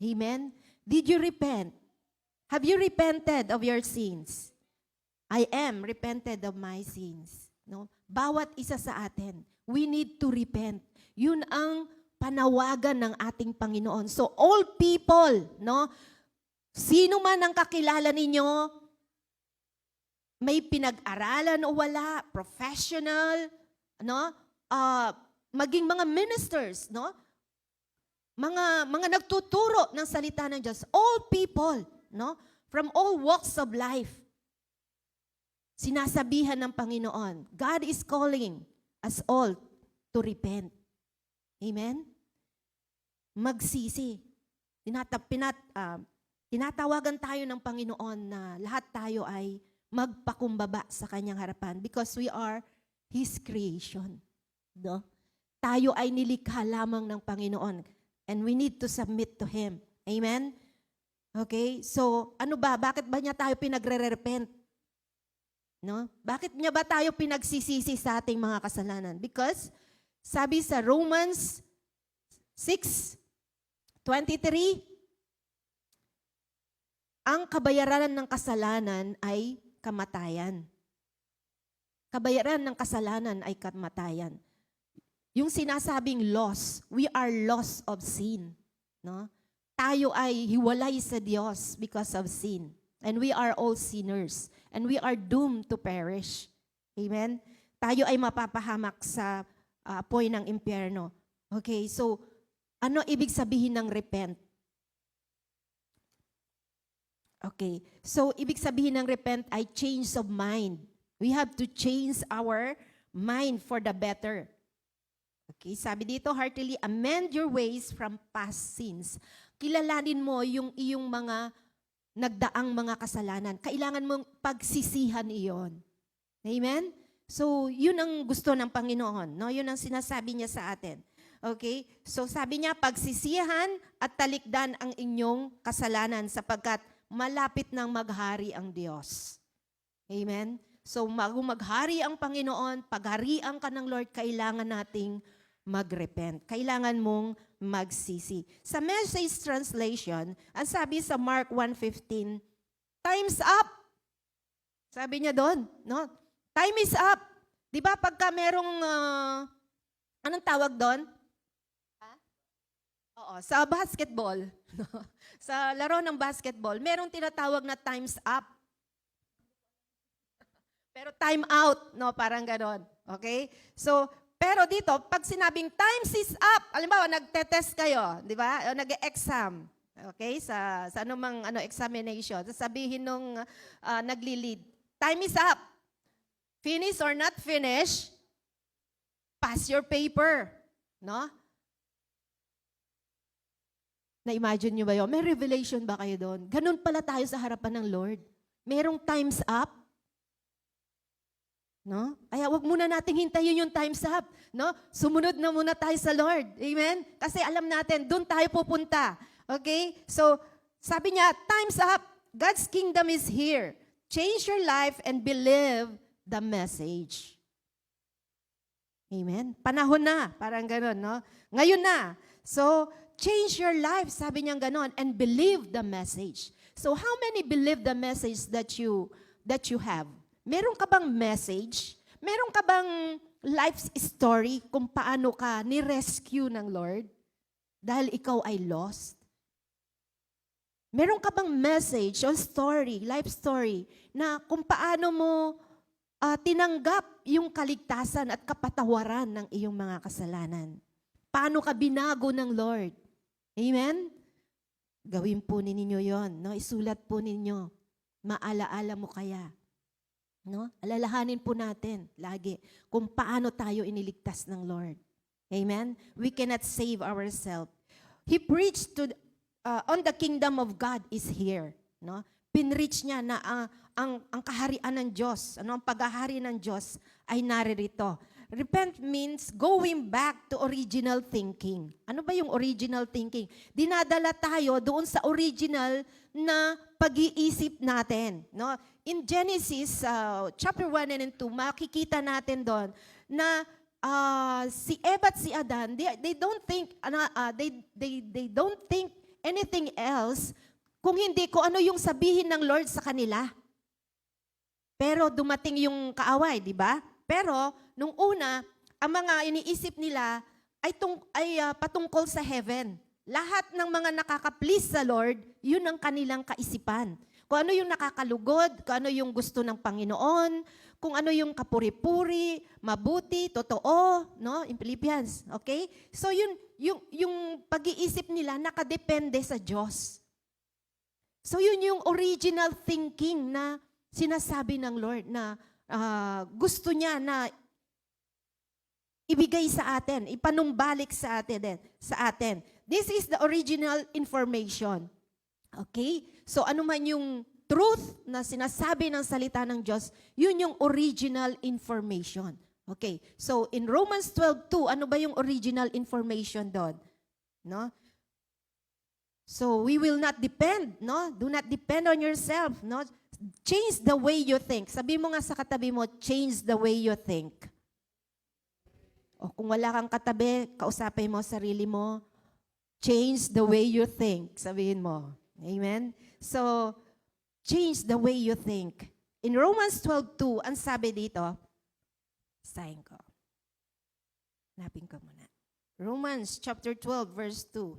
Amen? Did you repent? Have you repented of your sins? I am repented of my sins. No? Bawat isa sa atin, we need to repent. Yun ang panawagan ng ating Panginoon. So all people, no? Sino man ang kakilala ninyo, may pinag-aralan o wala, professional, no? Maging mga ministers, no? Mga nagtuturo ng salita ng Diyos. All people, no? From all walks of life. Sinasabihan ng Panginoon, God is calling us all to repent. Amen? Magsisi. Tinatawagan tayo ng Panginoon na lahat tayo ay magpakumbaba sa kanyang harapan because we are His creation. No? Tayo ay nilikha lamang ng Panginoon and we need to submit to Him. Amen? Okay? So, ano ba? Bakit ba niya tayo pinagre-repent? No? Bakit niya ba tayo pinagsisisi sa ating mga kasalanan? Because, sabi sa Romans 6:23, ang kabayaran ng kasalanan ay kamatayan. Kabayaran ng kasalanan ay kamatayan. Yung sinasabing loss, we are lost of sin. No? Tayo ay hiwalay sa Diyos because of sin. And we are all sinners. And we are doomed to perish. Amen? Tayo ay mapapahamak sa apoy ng impyerno. Okay, so ano ibig sabihin ng repent? Okay, so ibig sabihin ng repent ay change of mind. We have to change our mind for the better. Okay, sabi dito, heartily amend your ways from past sins. Kilalanin mo yung iyong mga nagdaang mga kasalanan. Kailangan mong pagsisihan iyon. Amen? So, yun ang gusto ng Panginoon. No? Yun ang sinasabi niya sa atin. Okay? So, sabi niya, pagsisihan at talikdan ang inyong kasalanan sapagkat malapit nang maghari ang Diyos. Amen? So, maghari ang Panginoon, pagharian ka ng Lord, kailangan nating mag-repent. Kailangan mong magsisi. Sa Message Translation, ang sabi sa Mark 1:15, time's up. Sabi niya doon, no? Time is up. 'Di ba pagka merong anong tawag doon? Oo, sa basketball. Sa laro ng basketball, merong tinatawag na time's up. Pero time out, no, parang gano'n. Okay? So, pero dito, pag sinabing times is up, halimbawa, nagte-test kayo, di ba? O nag-exam. Okay? Sa anumang examination. Sasabihin nung nagli-lead, time is up. Finish or not finish, pass your paper. No? Na-imagine nyo ba yun? May revelation ba kayo doon? Ganun pala tayo sa harapan ng Lord. Merong times up. No? Kaya wag muna nating hintayin yung time's up, no? Sumunod na muna tayo sa Lord. Amen? Kasi alam natin, doon tayo pupunta. Okay? So, sabi niya, time's up. God's kingdom is here. Change your life and believe the message. Amen? Panahon na. Parang gano'n, no? Ngayon na. So, change your life, sabi niya gano'n, and believe the message. So, how many believe the message that you have? Meron ka bang message? Meron ka bang life story kung paano ka ni-rescue ng Lord dahil ikaw ay lost? Meron ka bang message o story, life story, na kung paano mo tinanggap yung kaligtasan at kapatawaran ng iyong mga kasalanan? Paano ka binago ng Lord? Amen? Gawin po ninyo yon, no? Isulat po ninyo. Maalaala mo kaya. No? Alalahanin po natin lagi kung paano tayo iniligtas ng Lord. Amen? We cannot save ourselves. He preached on the kingdom of God is here. No? Pinreach niya na ang kaharian ng Diyos, ang paghahari ng Diyos ay naririto. Repent means going back to original thinking. Ano ba yung original thinking? Dinadala tayo doon sa original na pag-iisip natin. No? In Genesis chapter 1 and 2, makikita natin doon na si Eva at si Adan, they don't think they don't think anything else kung hindi kung ano yung sabihin ng Lord sa kanila. Pero dumating yung kaaway, di ba? Pero nung una, ang mga iniisip nila ay patungkol sa heaven. Lahat ng mga nakaka-please sa Lord, yun ang kanilang kaisipan. Kung ano yung nakakalugod, kung ano yung gusto ng Panginoon, kung ano yung kapuri-puri, mabuti, totoo, no? In Philippians, okay? So yung pag-iisip nila nakadepende sa Diyos. So yun yung original thinking na sinasabi ng Lord na gusto niya na ibigay sa atin, ipanumbalik sa atin. This is the original information. Okay? So ano man yung truth na sinasabi ng salita ng Diyos, yun yung original information. Okay. So in Romans 12:2, ano ba yung original information doon? No? So we will not depend, no? Do not depend on yourself, no? Change the way you think. Sabi mo nga sa katabi mo, change the way you think. O kung wala kang katabi, kausapin mo sarili mo, change the way you think. Sabihin mo. Amen? So, change the way you think. In Romans 12:2, ang sabi dito, basahin ko. Hanapin ko muna. Romans chapter 12, verse 2.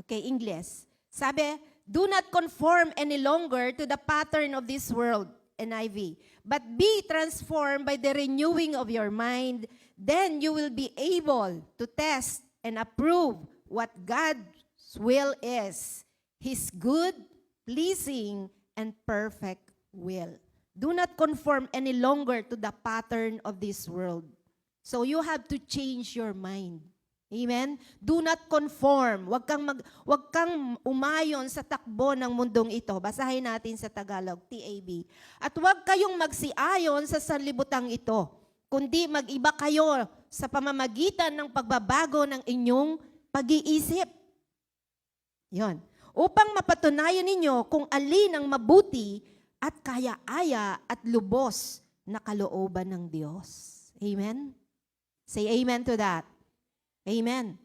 Okay, English. Sabi, do not conform any longer to the pattern of this world, NIV, but be transformed by the renewing of your mind. Then you will be able to test and approve what God's will is, His good, pleasing, and perfect will. Do not conform any longer to the pattern of this world. So you have to change your mind. Amen? Do not conform. Wag kang umayon sa takbo ng mundong ito. Basahin natin sa Tagalog, TAB. At wag kayong magsiayon sa sanlibutan ito, kundi mag-iba kayo sa pamamagitan ng pagbabago ng inyong pag-iisip. Yon. Upang mapatunayan ninyo kung alin ang mabuti at kaya-aya at lubos na kalooban ng Diyos. Amen? Say amen to that. Amen.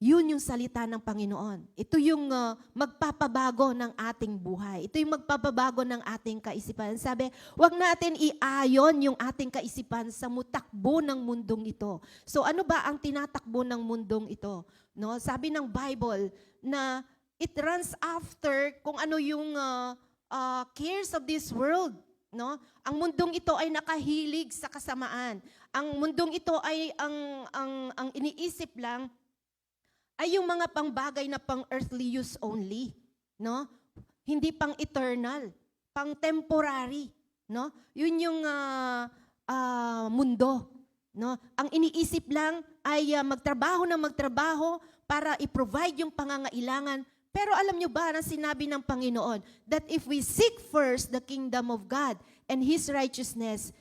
Yun yung salita ng Panginoon. Ito yung magpapabago ng ating buhay. Ito yung magpapabago ng ating kaisipan. Sabi, huwag natin iayon yung ating kaisipan sa mutakbo ng mundong ito. So ano ba ang tinatakbo ng mundong ito? No? Sabi ng Bible na it runs after kung ano yung cares of this world. No? Ang mundong ito ay nakahilig sa kasamaan. Ang mundong ito ay ang iniisip lang ay yung mga pangbagay na pang earthly use only, no? Hindi pang eternal, pang temporary, no? Yun yung mundo, no? Ang iniisip lang ay magtrabaho para i-provide yung pangangailangan. Pero alam nyo ba na sinabi ng Panginoon that if we seek first the kingdom of God and His righteousness,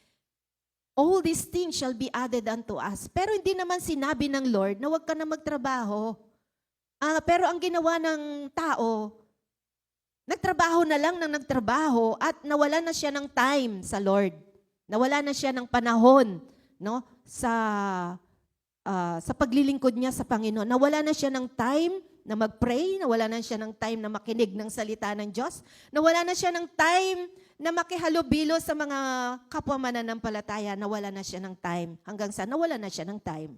all these things shall be added unto us. Pero hindi naman sinabi ng Lord na huwag ka na magtrabaho. Pero ang ginawa ng tao, nagtrabaho na lang ng nagtrabaho at nawala na siya ng time sa Lord. Nawala na siya ng panahon, no? Sa paglilingkod niya sa Panginoon. Nawala na siya ng time na mag-pray, nawala na siya ng time na makinig ng salita ng Diyos, nawala na siya ng time na makihalubilo sa mga kapwa mananampalataya, nawala na siya ng time. Hanggang sa nawala na siya ng time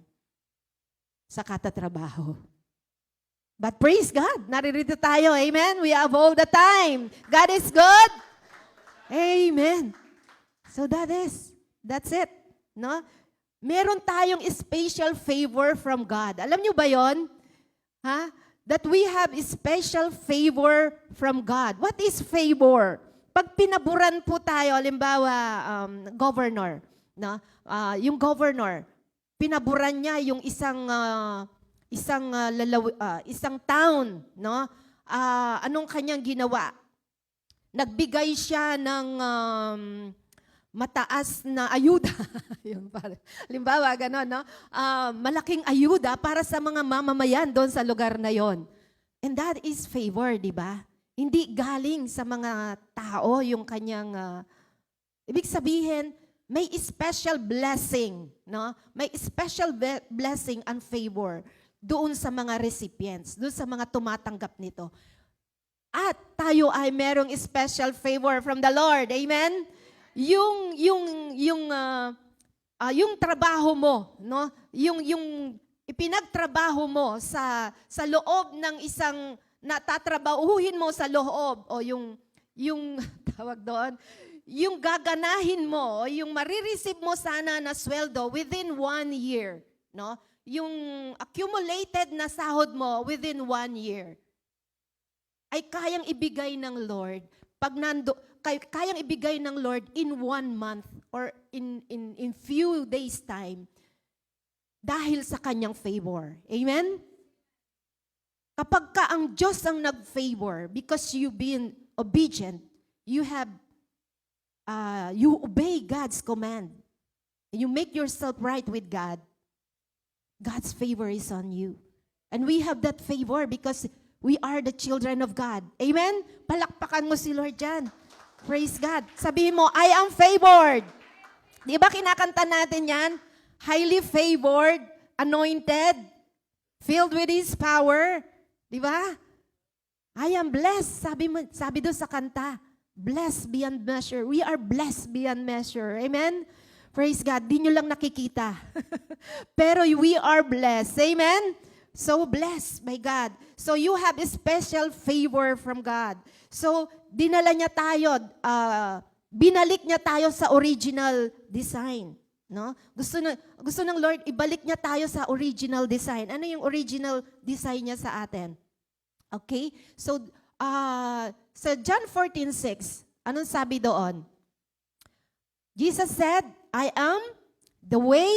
sa katatrabaho. But praise God, naririto tayo, amen? We have all the time. God is good. Amen. So that's it. No? Meron tayong special favor from God. Alam nyo ba yon? Ha? That we have a special favor from God. What is favor? Pag pinaburan po tayo, halimbawa, governor, no? Yung governor, pinaburan niya yung isang town, no? Anong kanyang ginawa? Nagbigay siya ng mataas na ayuda. Halimbawa, gano'n, no? Malaking ayuda para sa mga mamamayan doon sa lugar na yon. And that is favor, di ba? Hindi galing sa mga tao yung kanyang, ibig sabihin, may special blessing, no? May special blessing and favor doon sa mga recipients, doon sa mga tumatanggap nito. At tayo ay merong special favor from the Lord. Amen? Yung trabaho mo, no? Yung ipinagtrabaho mo sa loob ng isang natatrabahuhin mo sa loob o yung tawag doon, yung gaganahin mo, yung marireceive mo sana na sweldo within 1 year, no? Yung accumulated na sahod mo within 1 year ay kayang ibigay ng Lord kayang ibigay ng Lord in 1 month or in few days time dahil sa kanyang favor. Amen? Kapag ka ang Diyos ang nag-favor because you've been obedient, you obey God's command, and you make yourself right with God, God's favor is on you. And we have that favor because we are the children of God. Amen? Palakpakan mo si Lord dyan. Praise God. Sabihin mo, I am favored. Di ba kinakanta natin yan? Highly favored, anointed, filled with His power. Di ba? I am blessed. Sabi doon sa kanta, blessed beyond measure. We are blessed beyond measure. Amen? Praise God. Di nyo lang nakikita. Pero we are blessed. Amen? So blessed by God. So you have a special favor from God. So dinala niya tayo, binalik niya tayo sa original design. No? Gusto ng Lord, ibalik niya tayo sa original design. Ano yung original design niya sa atin? Okay? So, sa John 14:6, anong sabi doon? Jesus said, I am the way,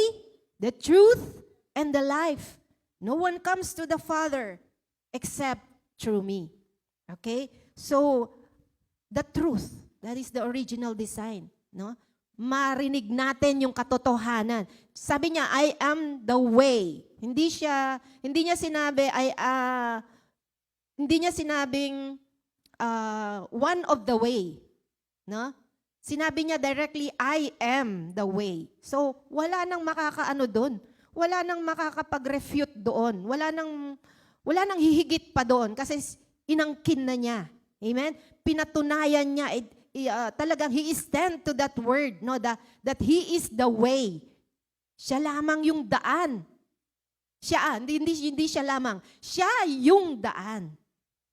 the truth, and the life. No one comes to the Father except through me. Okay? So, the truth, that is the original design. No? Marinig natin yung katotohanan. Sabi niya, I am the way. Hindi niya sinabi, hindi niya sinabing one of the way. No? Sinabi niya directly, I am the way. So, wala nang makakaano doon. Wala nang makakapag-refute doon. Wala nang hihigit pa doon kasi inangkin na niya. Amen? Pinatunayan niya, talagang he is stand to that word, no? That he is the way. Siya lamang yung daan. Hindi siya lamang. Siya yung daan.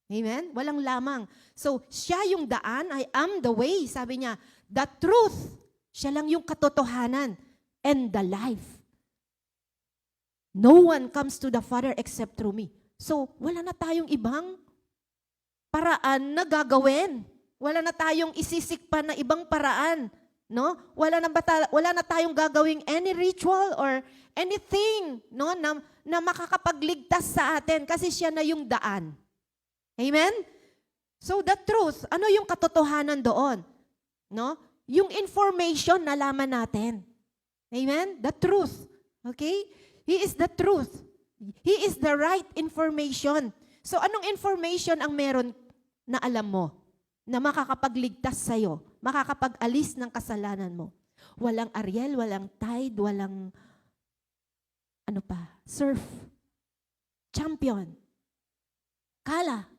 Amen? Walang lamang. So, siya yung daan, I am the way. Sabi niya, the truth. Siya lang yung katotohanan. And the life. No one comes to the Father except through me. So, wala na tayong ibang paraan na gagawin. Wala na tayong isisikpan na ibang paraan. No? Wala na tayong gagawing any ritual or anything, no, na makakapagligtas sa atin kasi siya na yung daan. Amen? So the truth, ano yung katotohanan doon? No? Yung information na laman natin. Amen? The truth. Okay? He is the truth. He is the right information. So anong information ang meron na alam mo na makakapagligtas sa'yo, makakapag-alis ng kasalanan mo? Walang Ariel, walang Tide, walang Surf, Champion, Kala.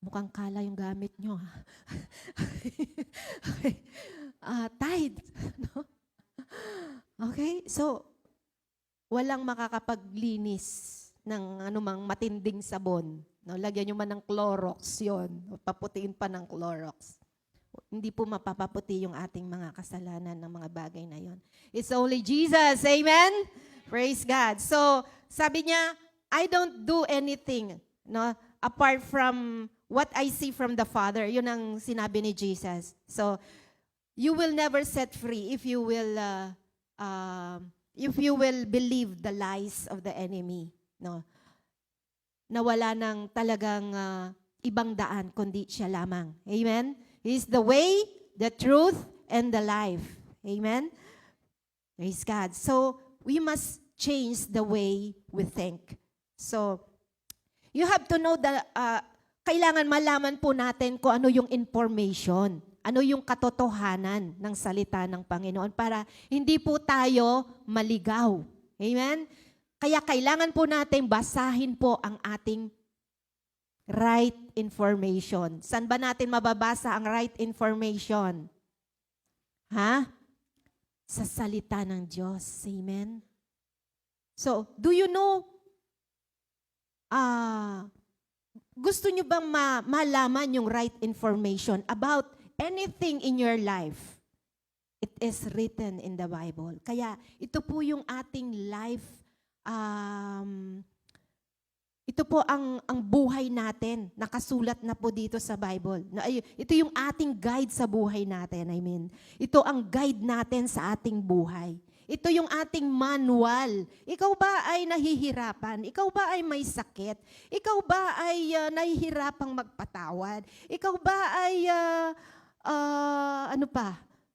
Mukhang Kala yung gamit nyo. Okay. Tide. No? Okay? So, walang makakapaglinis ng anumang matinding sabon. No, lagyan nyo man ng Clorox yon, paputiin pa ng Clorox. Hindi po mapapaputi yung ating mga kasalanan ng mga bagay na yon. It's only Jesus. Amen? Praise God. So, sabi niya, I don't do anything, no, apart from what I see from the Father. Yun ang sinabi ni Jesus. So, you will never set free if you will believe the lies of the enemy. No? Na wala nang talagang ibang daan, kundi siya lamang. Amen? He is the way, the truth, and the life. Amen? Praise God. So, we must change the way we think. So, you have to know that kailangan malaman po natin kung ano yung information, ano yung katotohanan ng salita ng Panginoon para hindi po tayo maligaw. Amen? Kaya kailangan po natin basahin po ang ating right information. Saan ba natin mababasa ang right information? Ha? Sa salita ng Diyos. Amen? So, do you know, gusto nyo bang malaman yung right information about anything in your life? It is written in the Bible. Kaya ito po yung ating life. Ito po ang buhay natin. Nakasulat na po dito sa Bible. Ito yung ating guide sa buhay natin. Ito ang guide natin sa ating buhay. Ito yung ating manual. Ikaw ba ay nahihirapan? Ikaw ba ay may sakit? Ikaw ba ay nahihirapang magpatawad? Ikaw ba ay,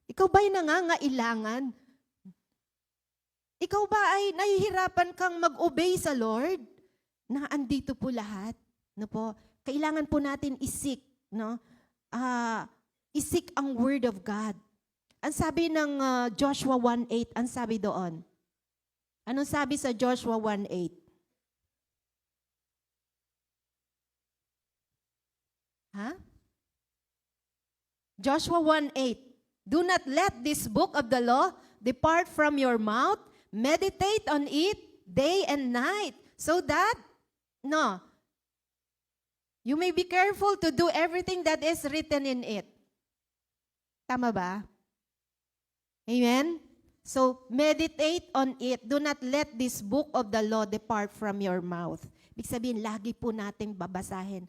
Ikaw ba ay nangangailangan? Ikaw ba ay nahihirapan kang mag-obey sa Lord? Na andito po lahat. No po? Kailangan po natin isik. No? Isik ang Word of God. Ang sabi ng Joshua 1:8, ang sabi doon. Anong sabi sa Joshua 1:8? Ha? Joshua 1:8. Do not let this book of the law depart from your mouth. Meditate on it day and night, so that, you may be careful to do everything that is written in it. Tama ba? Amen? So, meditate on it. Do not let this book of the law depart from your mouth. Ibig sabihin, lagi po natin babasahin.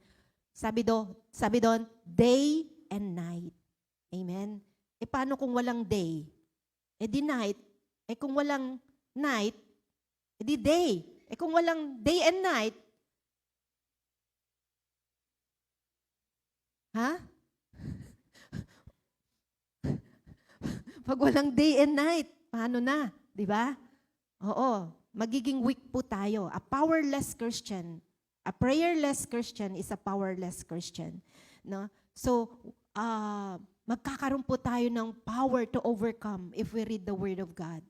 Sabi doon, day and night. Amen? E paano kung walang day? di night. Kung walang night, di day. Kung walang day and night, ha? Pag walang day and night, paano na? Di ba? Oo. Magiging weak po tayo. A powerless Christian. A prayerless Christian is a powerless Christian. No? So, magkakaroon po tayo ng power to overcome if we read the Word of God.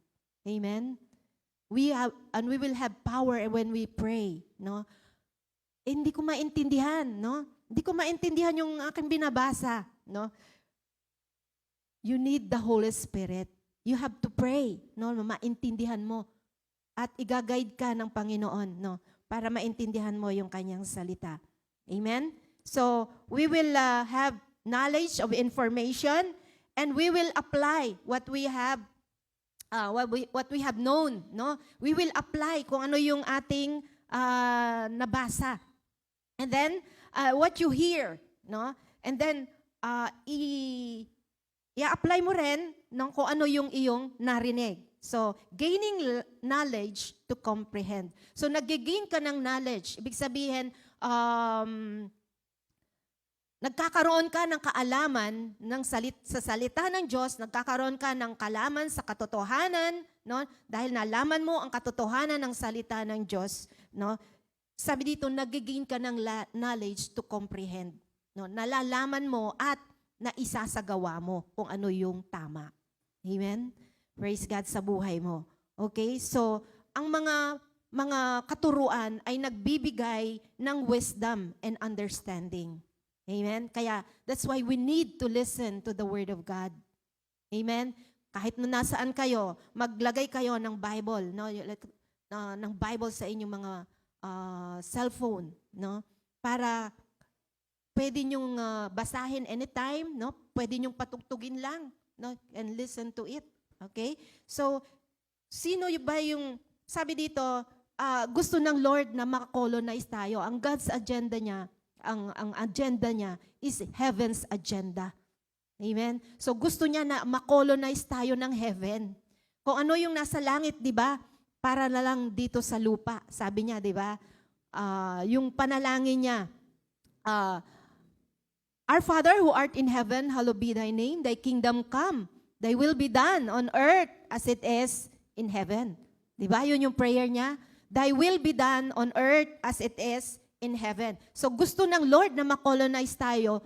Amen? We will have power when we pray. No? Hindi ko maintindihan. No? Hindi ko maintindihan yung aking binabasa. No? You need the Holy Spirit. You have to pray, no, maintindihan mo at igaguide ka ng Panginoon, no, para maintindihan mo yung kanyang salita. Amen? So, we will have knowledge of information and we will apply what we have known, no? We will apply kung ano yung ating nabasa. And then what you hear, no? And then i-apply mo rin ng kung ano yung iyong narinig. So, gaining knowledge to comprehend. So, nag-gain ka ng knowledge. Ibig sabihin, nagkakaroon ka ng kaalaman sa salita ng Diyos, nagkakaroon ka ng kaalaman sa katotohanan, no? Dahil nalaman mo ang katotohanan ng salita ng Diyos, no? Sabi dito, nag-gain ka ng knowledge to comprehend. No? Nalalaman mo at na isasagawa mo kung ano yung tama. Amen? Praise God sa buhay mo. Okay? So, ang mga katuruan ay nagbibigay ng wisdom and understanding. Amen? Kaya, that's why we need to listen to the Word of God. Amen? Kahit na nasaan kayo, maglagay kayo ng Bible, no? Ng Bible sa inyong mga cellphone, no? Para pwede nyong basahin anytime, no? Pwede nyong patugtugin lang, no? And listen to it. Okay? So, sino ba yung, sabi dito, gusto ng Lord na makakolonize tayo. Ang God's agenda niya, ang agenda niya is heaven's agenda. Amen? So, gusto niya na makolonize tayo ng heaven. Kung ano yung nasa langit, di ba? Para na lang dito sa lupa. Sabi niya, di ba? Yung panalangin niya, Our Father who art in heaven, hallowed be thy name, thy kingdom come, thy will be done on earth as it is in heaven. Di ba? Yun yung prayer niya. Thy will be done on earth as it is in heaven. So gusto ng Lord na makolonize tayo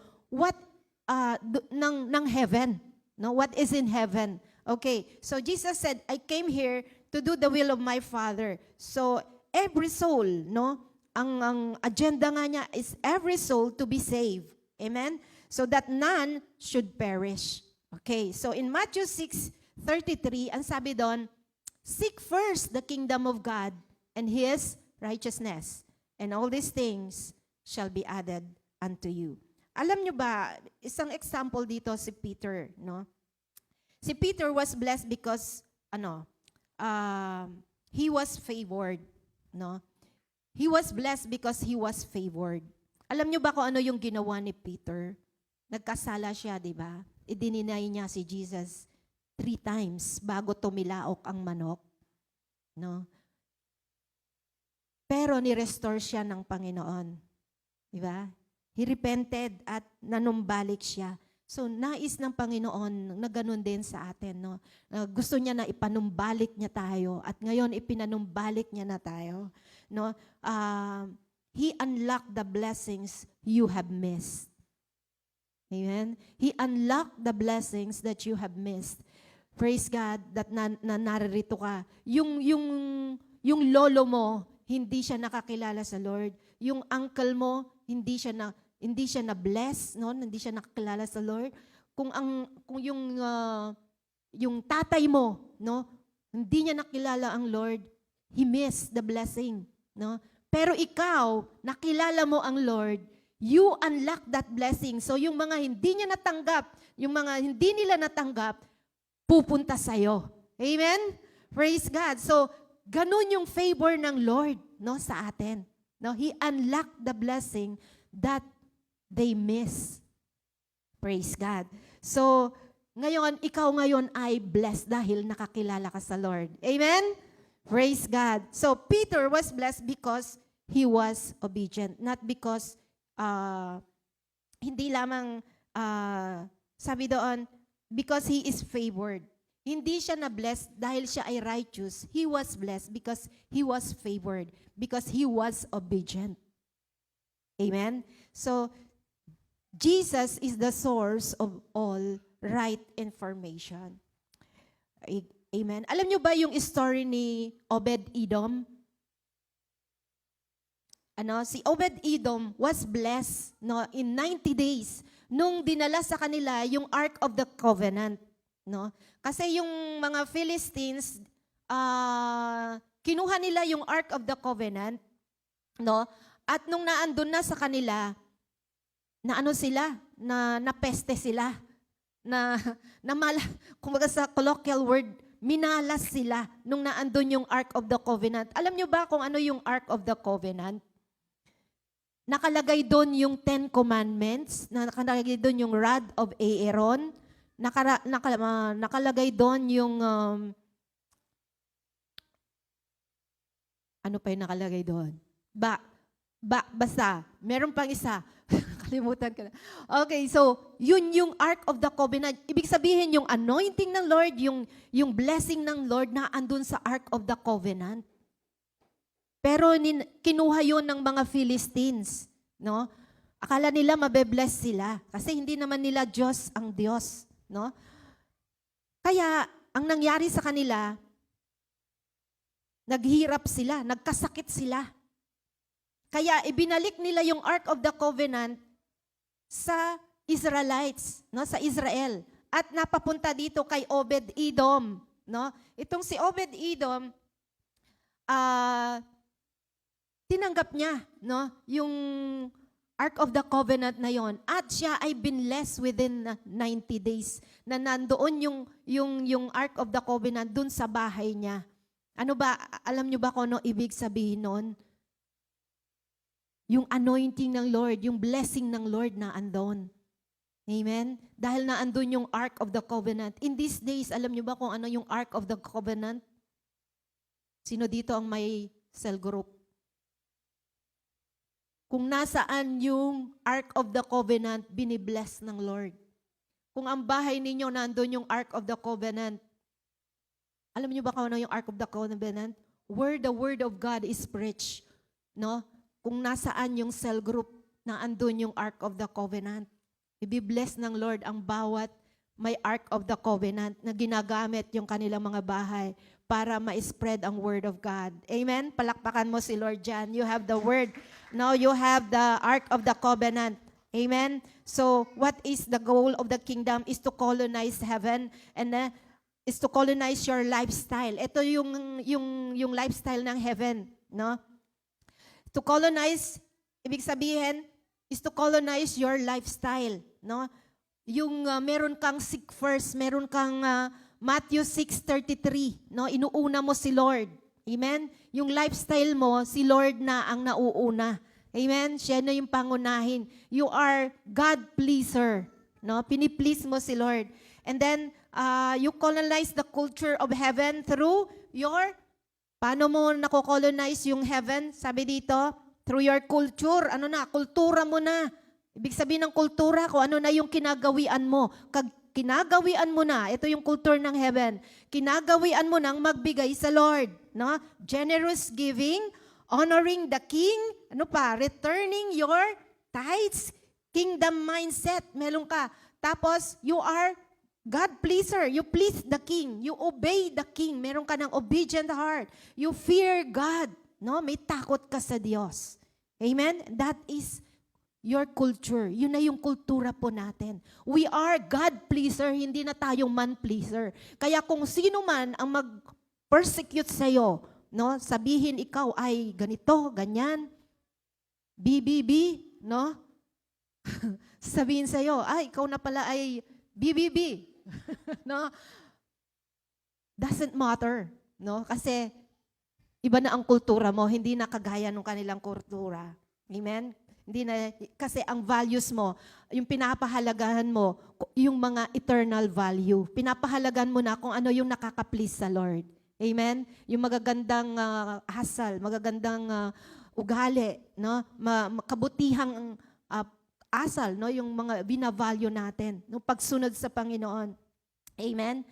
ng heaven. No? What is in heaven? Okay, so Jesus said, I came here to do the will of my Father. So every soul, no? Ang agenda nga niya is every soul to be saved. Amen? So that none should perish. Okay, so in Matthew 6:33, ang sabi doon, seek first the kingdom of God and His righteousness, and all these things shall be added unto you. Alam nyo ba, isang example dito si Peter, no? Si Peter was blessed because, he was favored, no? He was blessed because he was favored. Alam nyo ba kung ano yung ginawa ni Peter? Nagkasala siya, di ba? Idininay niya si Jesus 3 times bago tumilaok ang manok. No? Pero ni-restore siya ng Panginoon. Di ba? He repented at nanumbalik siya. So, nais ng Panginoon na ganun din sa atin. No? Gusto niya na ipanumbalik niya tayo. At ngayon, ipinanumbalik niya na tayo. No? He unlocked the blessings you have missed. Amen? He unlocked the blessings that you have missed. Praise God that naririto ka. Yung lolo mo, hindi siya nakakilala sa Lord. Yung uncle mo, hindi siya na bless, no? Hindi siya nakakilala sa Lord. Kung yung tatay mo, no? Hindi niya nakilala ang Lord, he missed the blessing, no? Pero ikaw, nakilala mo ang Lord, you unlock that blessing. So yung mga hindi niya natanggap, yung mga hindi nila natanggap, pupunta sa'yo. Amen? Praise God. So, ganun yung favor ng Lord, no, sa atin. No, He unlocked the blessing that they miss. Praise God. So, Ngayon, ikaw ngayon ay blessed dahil nakakilala ka sa Lord. Amen? Praise God. So, Peter was blessed because he was obedient. Not because, hindi lamang, sabi doon, because he is favored. Hindi siya na-blessed dahil siya ay righteous. He was blessed because he was favored. Because he was obedient. Amen? So, Jesus is the source of all right information. Amen. Alam nyo ba yung story ni Obed-Edom? Si Obed-Edom was blessed in 90 days nung dinala sa kanila yung Ark of the Covenant. Kasi yung mga Philistines, kinuha nila yung Ark of the Covenant, at nung naandun na sa kanila, napeste sila. Kumbaga sa colloquial word, minalas sila nung naandun yung Ark of the Covenant. Alam nyo ba kung ano yung Ark of the Covenant? Nakalagay doon yung 10 Commandments, nakalagay doon yung rod of Aaron, nakalagay doon yung, ano pa yung nakalagay doon? Basta, meron pang isa. Kalimutan ka na. Okay, so, yun yung Ark of the Covenant. Ibig sabihin, yung anointing ng Lord, yung blessing ng Lord na andun sa Ark of the Covenant. Pero kinuha yun ng mga Philistines. Akala nila mabe-bless sila. Kasi hindi naman nila Diyos ang Diyos. Kaya, ang nangyari sa kanila, naghirap sila, nagkasakit sila. Kaya ibinalik nila yung Ark of the Covenant sa Israelites, sa Israel. At napapunta dito kay Obed-Edom. Itong si Obed-Edom, tinanggap niya yung Ark of the Covenant na yon. At siya ay binless within 90 days na nandoon yung Ark of the Covenant dun sa bahay niya. Ano ba, alam niyo ba kung ano ibig sabihin nun? Yung anointing ng Lord, yung blessing ng Lord na andon. Amen? Dahil na andun yung Ark of the Covenant. In these days, alam niyo ba kung ano yung Ark of the Covenant? Sino dito ang may cell group? Kung nasaan yung Ark of the Covenant, binibless ng Lord. Kung ang bahay ninyo nandun yung Ark of the Covenant, alam niyo ba kung ano yung Ark of the Covenant? Where the Word of God is preached. Kung nasaan yung cell group na andun yung Ark of the Covenant. Ibibless ng Lord ang bawat may Ark of the Covenant na ginagamit yung kanilang mga bahay para ma-spread ang Word of God. Amen? Palakpakan mo si Lord Jan. You have the Word. Now you have the Ark of the Covenant. Amen? So, what is the goal of the kingdom is to colonize heaven and is to colonize your lifestyle. Ito yung lifestyle ng heaven. To colonize, ibig sabihin, is to colonize your lifestyle. Yung meron kang seek first, meron kang Matthew 6:33, inuuna mo si Lord. Amen? Yung lifestyle mo, si Lord na ang nauuna. Amen? Siya na yung pangunahin. You are God pleaser. Piniplease mo si Lord. And then, you colonize the culture of heaven through your paano mo nako-colonize yung heaven? Sabi dito, through your culture. Kultura mo na. Ibig sabihin ng kultura, kung ano na yung kinagawian mo. Kinagawian mo na, ito yung culture ng heaven. Kinagawian mo nang magbigay sa Lord. Generous giving, honoring the King, returning your tithes, kingdom mindset, meron ka. Tapos, you are God pleaser. You please the King. You obey the King. Meron ka ng obedient heart. You fear God. May takot ka sa Diyos. Amen? That is your culture. Yun na yung kultura po natin. We are God pleaser, hindi na tayong man pleaser. Kaya kung sino man ang mag-persecute sa'yo, sabihin ikaw ay ganito, ganyan, BBB, sabihin sa'yo, ikaw na pala ay BBB. Doesn't matter. Kasi iba na ang kultura mo, hindi na kagaya ng kanilang kultura. Amen? Hindi na, kasi ang values mo, yung pinapahalagahan mo, yung mga eternal value. Pinapahalagahan mo na kung ano yung nakaka-please sa Lord. Amen? Yung magagandang asal, magagandang ugali, no? Kabutihang asal, no? Yung mga binavalue natin, no? Pagsunod sa Panginoon. Amen?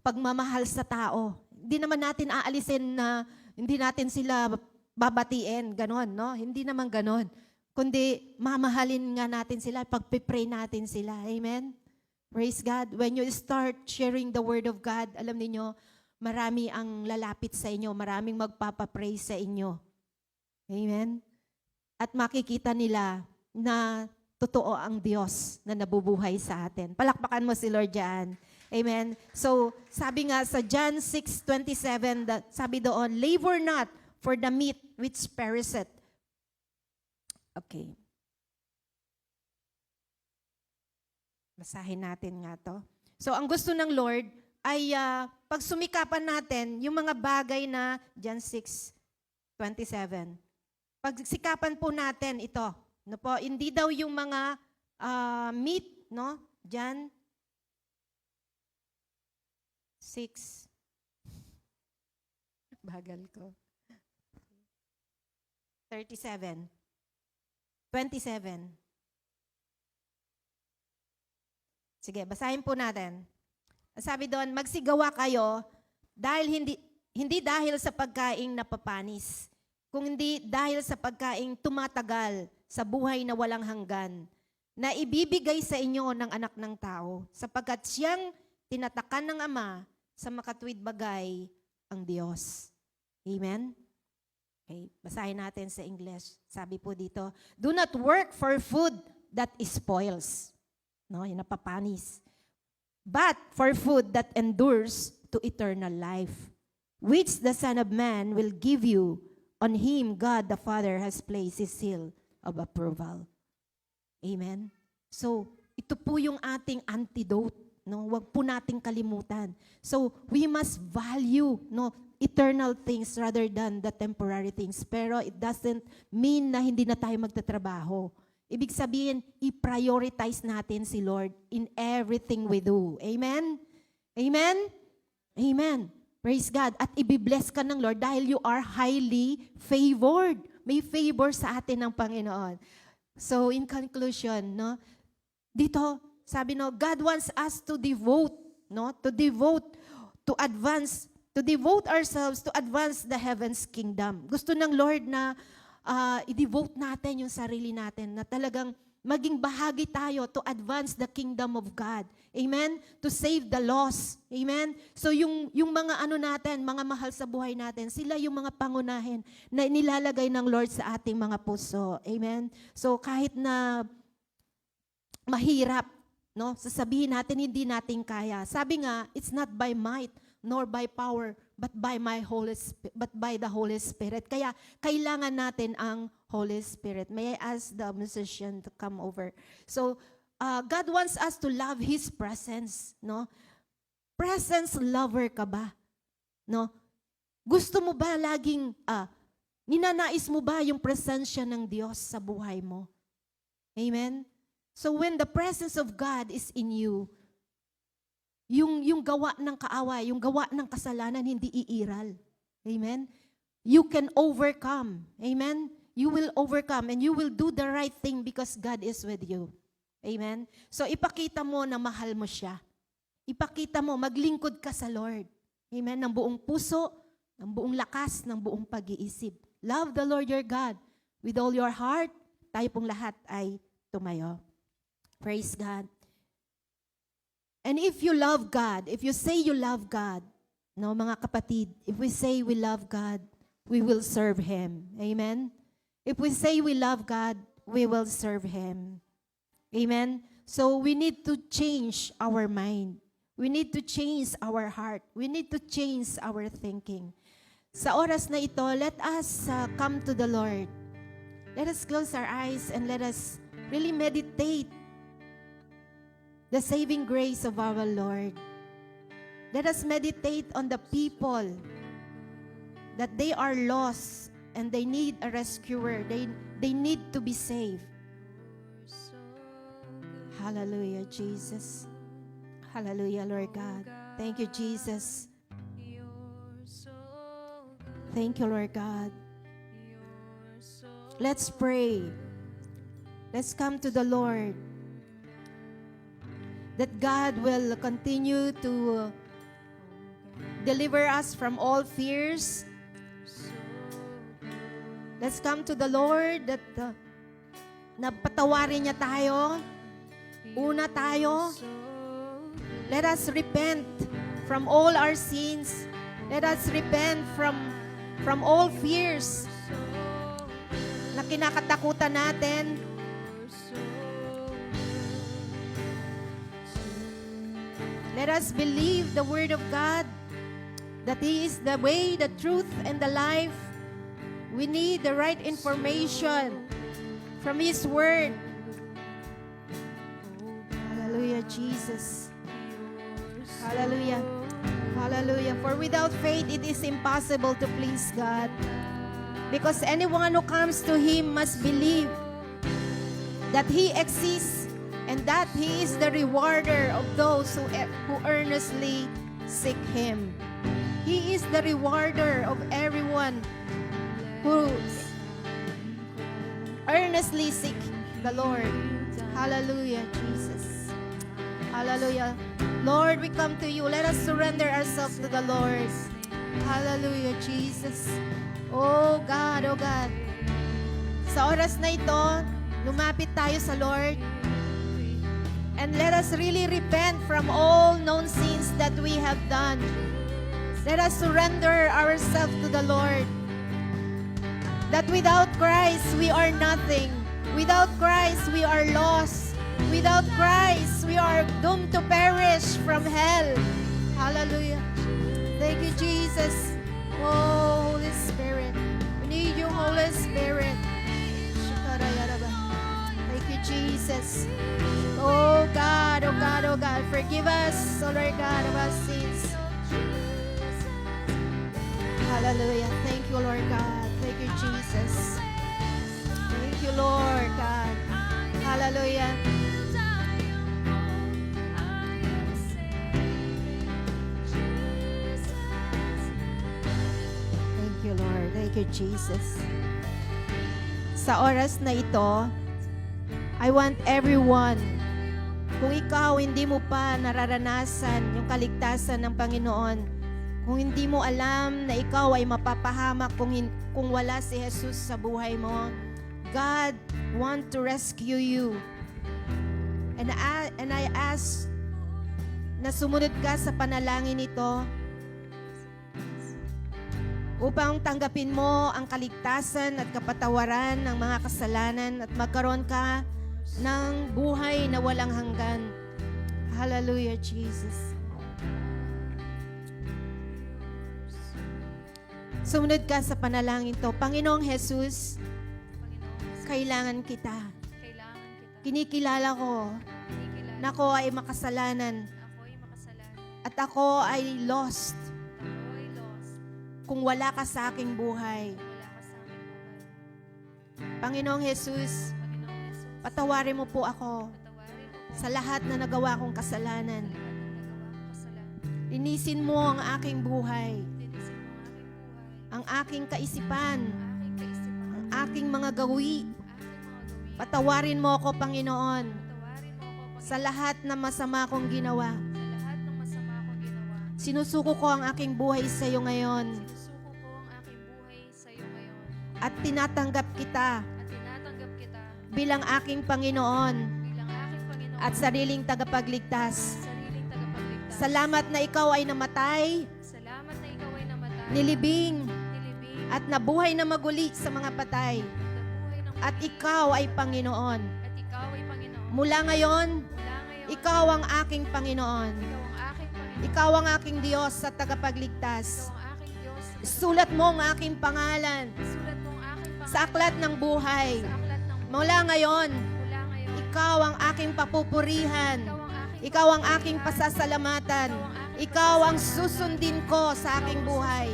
Pagmamahal sa tao. Hindi naman natin aalisin na hindi natin sila babatiin, ganon, no? Hindi naman ganon. Kundi mamahalin nga natin sila, pagpipray natin sila. Amen? Praise God. When you start sharing the Word of God, alam niyo, marami ang lalapit sa inyo, maraming magpapapray sa inyo. Amen? At makikita nila na totoo ang Diyos na nabubuhay sa atin. Palakpakan mo si Lord dyan. Amen? So, sabi nga sa John 6:27, sabi doon, labor not for the meat which perisheth. Okay. Basahin natin nga to. So, ang gusto ng Lord ay pagsumikapan natin yung mga bagay na John 6:27. Pagsikapan po natin ito. No po, hindi daw yung mga meat, no? John 6. Bagal ko. 37. 27. Sige, basahin po natin. Sabi doon, magsigawa kayo dahil hindi dahil sa pagkaing napapanis, kung hindi dahil sa pagkaing tumatagal sa buhay na walang hanggan, na ibibigay sa inyo ng anak ng tao, sapagkat siyang tinatakan ng Ama sa makatuwid bagay ang Diyos. Amen? Okay, basahin natin sa English. Sabi po dito, do not work for food that spoils. No, yung napapanis. But for food that endures to eternal life, which the Son of Man will give you. On Him, God the Father has placed His seal of approval. Amen? So, ito po yung ating antidote. No? Huwag po nating kalimutan. So, we must value, no, eternal things rather than the temporary things. Pero it doesn't mean na hindi na tayo magtatrabaho. Ibig sabihin, i-prioritize natin si Lord in everything we do. Amen? Amen? Amen. Praise God. At ibibless ka ng Lord dahil you are highly favored. May favor sa atin ng Panginoon. So, in conclusion, no, dito, sabi no, God wants us to devote, no, to devote ourselves to advance the heaven's kingdom. Gusto ng Lord na i-devote natin yung sarili natin, na talagang maging bahagi tayo to advance the kingdom of God. Amen? To save the lost. Amen? So yung mga natin, mga mahal sa buhay natin, sila yung mga pangunahin na nilalagay ng Lord sa ating mga puso. Amen? So kahit na mahirap, no, sasabihin natin hindi natin kaya. Sabi nga, it's not by might nor by power, but by the Holy Spirit. Kaya kailangan natin ang Holy Spirit. May I ask the musician to come over? So, God wants us to love His presence, no? Presence lover ka ba? No? Gusto mo ba laging ninanais mo ba yung presensya ng Diyos sa buhay mo? Amen. So when the presence of God is in you, yung gawa ng kaaway, yung gawa ng kasalanan, hindi iiral. Amen? You can overcome. Amen? You will overcome and you will do the right thing because God is with you. Amen? So ipakita mo na mahal mo siya. Ipakita mo, maglingkod ka sa Lord. Amen? Ng buong puso, ng buong lakas, ng buong pag-iisip. Love the Lord your God with all your heart. Tayo pong lahat ay tumayo. Praise God. And if you love God, if you say you love God, no, mga kapatid, if we say we love God, we will serve Him. Amen? If we say we love God, we will serve Him. Amen? So we need to change our mind. We need to change our heart. We need to change our thinking. Sa oras na ito, let us come to the Lord. Let us close our eyes and let us really meditate the saving grace of our Lord. Let us meditate on the people that they are lost and they need a rescuer. They need to be saved. Hallelujah, Jesus. Hallelujah, Lord God. Thank you, Jesus. Thank you, Lord God. Let's pray. Let's come to the Lord. That God will continue to deliver us from all fears. Let's come to the Lord that napatawarin niya tayo. Una tayo. Let us repent from all our sins. Let us repent from all fears na kinakatakutan natin. Let us believe the Word of God, that He is the way, the truth, and the life. We need the right information from His Word. Hallelujah, Jesus. Hallelujah. Hallelujah. For without faith, it is impossible to please God. Because anyone who comes to Him must believe that He exists and that He is the rewarder of those who earnestly seek Him. He is the rewarder of everyone who earnestly seek the Lord. Hallelujah, Jesus. Hallelujah. Lord, we come to you. Let us surrender ourselves to the Lord. Hallelujah, Jesus. Oh God, oh God. Sa oras na ito, lumapit tayo sa Lord. And let us really repent from all known sins that we have done. Let us surrender ourselves to the Lord. That without Christ, we are nothing. Without Christ, we are lost. Without Christ, we are doomed to perish from hell. Hallelujah. Thank you, Jesus. Oh, Holy Spirit. We need you, Holy Spirit. Thank you, Jesus. Oh God, oh God, oh God. Forgive us, oh Lord God, of our sins. Hallelujah. Thank you, Lord God. Thank you, Jesus. Thank you, Lord God. Hallelujah. Thank you, Lord. Thank you, Jesus. Sa oras na ito, I want everyone, kung ikaw hindi mo pa nararanasan yung kaligtasan ng Panginoon, kung hindi mo alam na ikaw ay mapapahamak kung wala si Jesus sa buhay mo, God want to rescue you. And I ask na sumunod ka sa panalangin ito upang tanggapin mo ang kaligtasan at kapatawaran ng mga kasalanan at magkaroon ka ng buhay na walang hanggan. Hallelujah, Jesus. Sumunod ka sa panalangin to. Panginoong Jesus, kailangan kita. Kinikilala ko na ako ay makasalanan at ako ay lost kung wala ka sa aking buhay. Panginoong Jesus, patawarin mo po ako sa lahat na nagawa kong kasalanan. Linisin mo ang aking buhay, ang aking kaisipan, ang aking mga gawi. Patawarin mo ako, Panginoon, sa lahat na masama kong ginawa. Sinusuko ko ang aking buhay sa iyo ngayon. At tinatanggap kita bilang aking Panginoon at sariling tagapagligtas. Salamat na ikaw ay namatay, nilibing, at nabuhay na maguli sa mga patay. At ikaw ay Panginoon. Mula ngayon, ikaw ang aking Panginoon. Ikaw ang aking Diyos at tagapagligtas. Sulat mo ang aking pangalan sa aklat ng buhay. Mula ngayon, ikaw ang aking papupurihan. Ikaw ang aking pasasalamatan. Ikaw ang susundin ko sa aking buhay.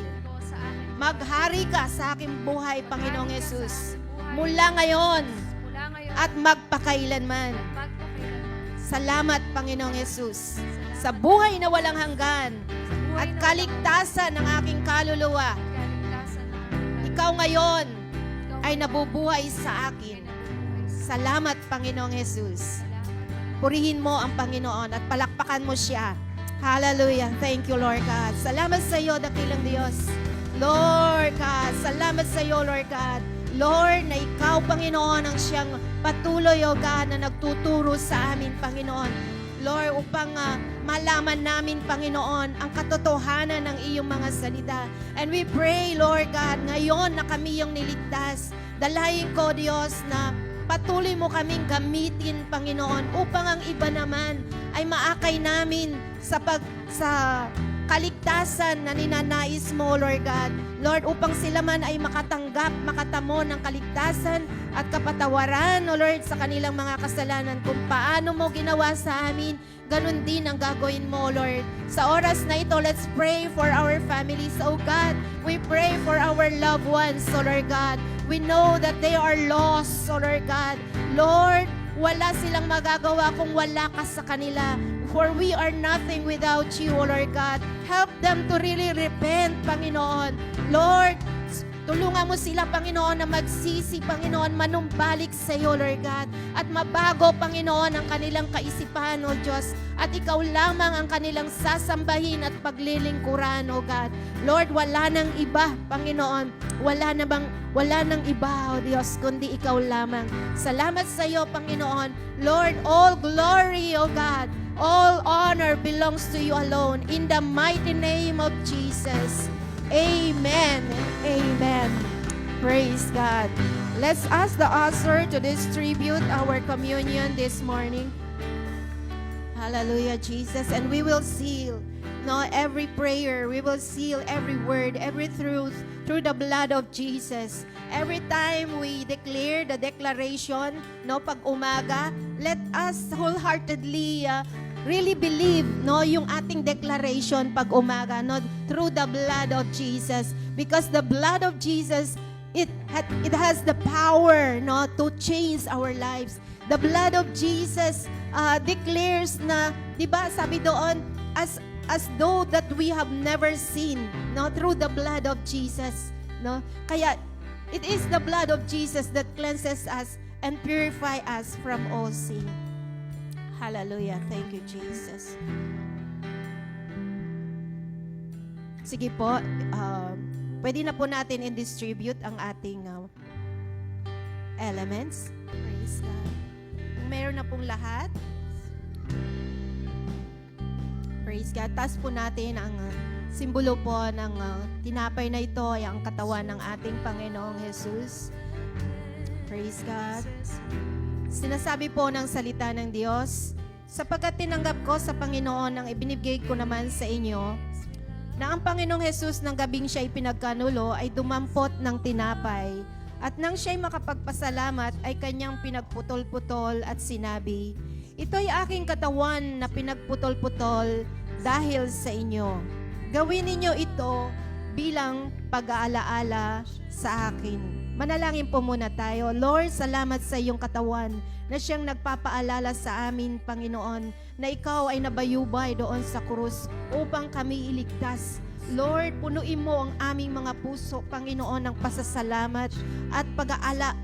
Maghari ka sa aking buhay, Panginoong Yesus. Mula ngayon at magpakailanman. Salamat, Panginoong Jesus, sa buhay na walang hanggan at kaligtasan ng aking kaluluwa. Ikaw ngayon ay nabubuhay sa akin. Salamat, Panginoong Jesus. Purihin mo ang Panginoon at palakpakan mo siya. Hallelujah. Thank you, Lord God. Salamat sa iyo, dakilang Diyos. Lord God, salamat sa iyo, Lord God. Lord, na ikaw, Panginoon, ang siyang patuloy, O God, na nagtuturo sa amin, Panginoon. Lord, upang malaman namin, Panginoon, ang katotohanan ng iyong mga salita. And we pray, Lord God, ngayon na kami yung niligtas. Dalahin ko, Diyos, na patuloy mo kaming gamitin, Panginoon, upang ang iba naman ay maakay namin sa kaligtasan na ninanais mo, Lord God. Lord, upang sila man ay makatanggap, makatamo ng kaligtasan at kapatawaran, O Lord, sa kanilang mga kasalanan. Kung paano mo ginawa sa amin, ganun din ang gagawin mo, Lord. Sa oras na ito, let's pray for our families, O God. We pray for our loved ones, O Lord God. We know that they are lost, O Lord God. Lord, wala silang magagawa kung wala ka sa kanila. For we are nothing without you, O Lord God. Help them to really repent, Panginoon. Lord, tulungan mo sila, Panginoon, na magsisi, Panginoon, manumbalik sa iyo, Lord God. At mabago, Panginoon, ang kanilang kaisipan, O Diyos. At ikaw lamang ang kanilang sasambahin at paglilingkuran, O God. Lord, wala nang iba, Panginoon. Wala nang iba, O Diyos, kundi ikaw lamang. Salamat sa iyo, Panginoon. Lord, all glory, O God. All honor belongs to you alone. In the mighty name of Jesus. Amen. Amen. Praise God. Let's ask the usher to distribute our communion this morning. Hallelujah, Jesus. And we will seal every prayer. We will seal every word, every truth through the blood of Jesus. Every time we declare the declaration, pag umaga, let us wholeheartedly really believe yung ating declaration pag umaga through the blood of Jesus, because the blood of Jesus it has the power to change our lives. The blood of Jesus declares na, 'di ba, sabi doon, as though that we have never seen through the blood of Jesus, kaya it is the blood of Jesus that cleanses us and purify us from all sin. Hallelujah. Thank you, Jesus. Sige po, pwede na po natin i-distribute ang ating elements. Praise God. Meron na pong lahat. Praise God. Taas po natin ang simbolo po ng tinapay na ito ay ang katawan ng ating Panginoong Jesus. Praise God. Sinasabi po ng salita ng Diyos, sapagkat tinanggap ko sa Panginoon ang ibinibigay ko naman sa inyo, na ang Panginoong Jesus ng gabing siya'y pinagkanulo ay dumampot ng tinapay, at nang siya'y makapagpasalamat ay kanyang pinagputol-putol at sinabi, ito'y aking katawan na pinagputol-putol dahil sa inyo. Gawin ninyo ito bilang pag-aalaala sa akin. Manalangin po muna tayo. Lord, salamat sa iyong katawan na siyang nagpapaalala sa amin, Panginoon, na ikaw ay nabayubay doon sa krus upang kami iligtas. Lord, punuin mo ang aming mga puso, Panginoon, ng pasasalamat at pag-alala,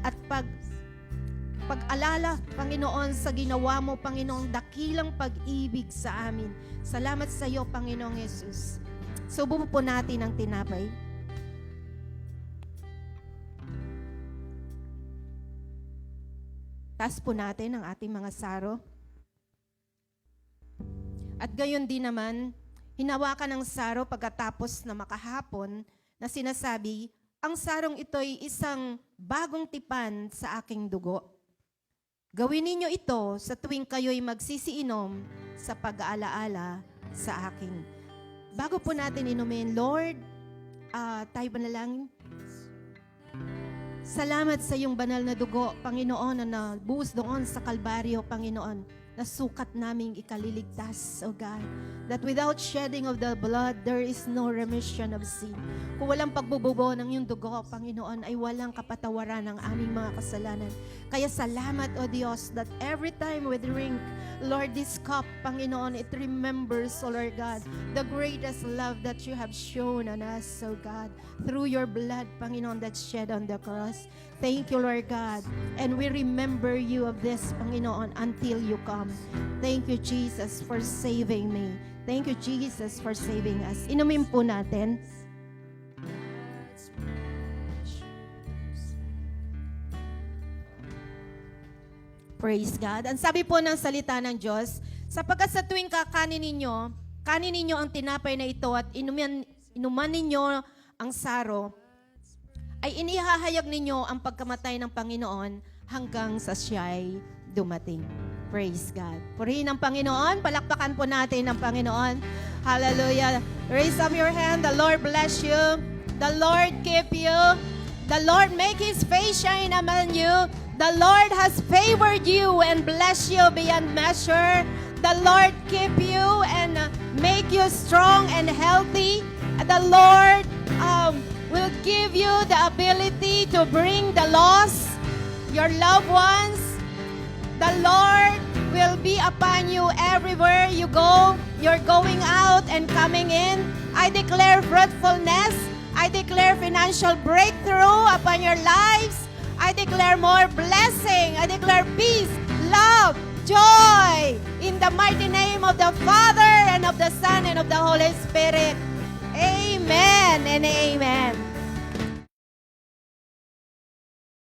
Panginoon, sa ginawa mo, Panginoong dakilang pag-ibig sa amin. Salamat sa iyo, Panginoong Jesus. Subo po natin ang tinapay. Taas po natin ang ating mga saro. At gayon din naman, hinawakan ng saro pagkatapos na makahapon na sinasabi, ang sarong ito'y isang bagong tipan sa aking dugo. Gawin ninyo ito sa tuwing kayo'y magsisiinom sa pag-aalaala sa akin. Bago po natin inumin, Lord, tayo manalangin. Salamat sa iyong banal na dugo, Panginoon, na nabuhos doon sa Kalbaryo, Panginoon, na sukat naming ikaliligtas, O God. That without shedding of the blood, there is no remission of sin. Kung walang pagbububo ng iyong dugo, Panginoon, ay walang kapatawaran ng aming mga kasalanan. Kaya salamat, O Diyos, that every time we drink, Lord, this cup, Panginoon, it remembers, O Lord God, the greatest love that you have shown on us, O God, through your blood, Panginoon, that's shed on the cross. Thank you, Lord God. And we remember you of this, Panginoon, until you come. Thank you, Jesus, for saving me. Thank you, Jesus, for saving us. Inumin po natin. Praise God. Ang sabi po ng salita ng Diyos, sapagkat sa tuwing kanin ninyo ang tinapay na ito at inuman ninyo ang saro, ay inihahayag ninyo ang pagkamatay ng Panginoon hanggang sa siya'y dumating. Praise God. Purihin ang Panginoon. Palakpakan po natin ang Panginoon. Hallelujah. Raise up your hand. The Lord bless you. The Lord keep you. The Lord make His face shine among you. The Lord has favored you and blessed you beyond measure. The Lord keep you and make you strong and healthy. The Lord will give you the ability to bring the lost, your loved ones. The Lord will be upon you everywhere you go. You're going out and coming in. I declare fruitfulness. I declare financial breakthrough upon your lives. I declare more blessing. I declare peace, love, joy. In the mighty name of the Father and of the Son and of the Holy Spirit. Amen and amen.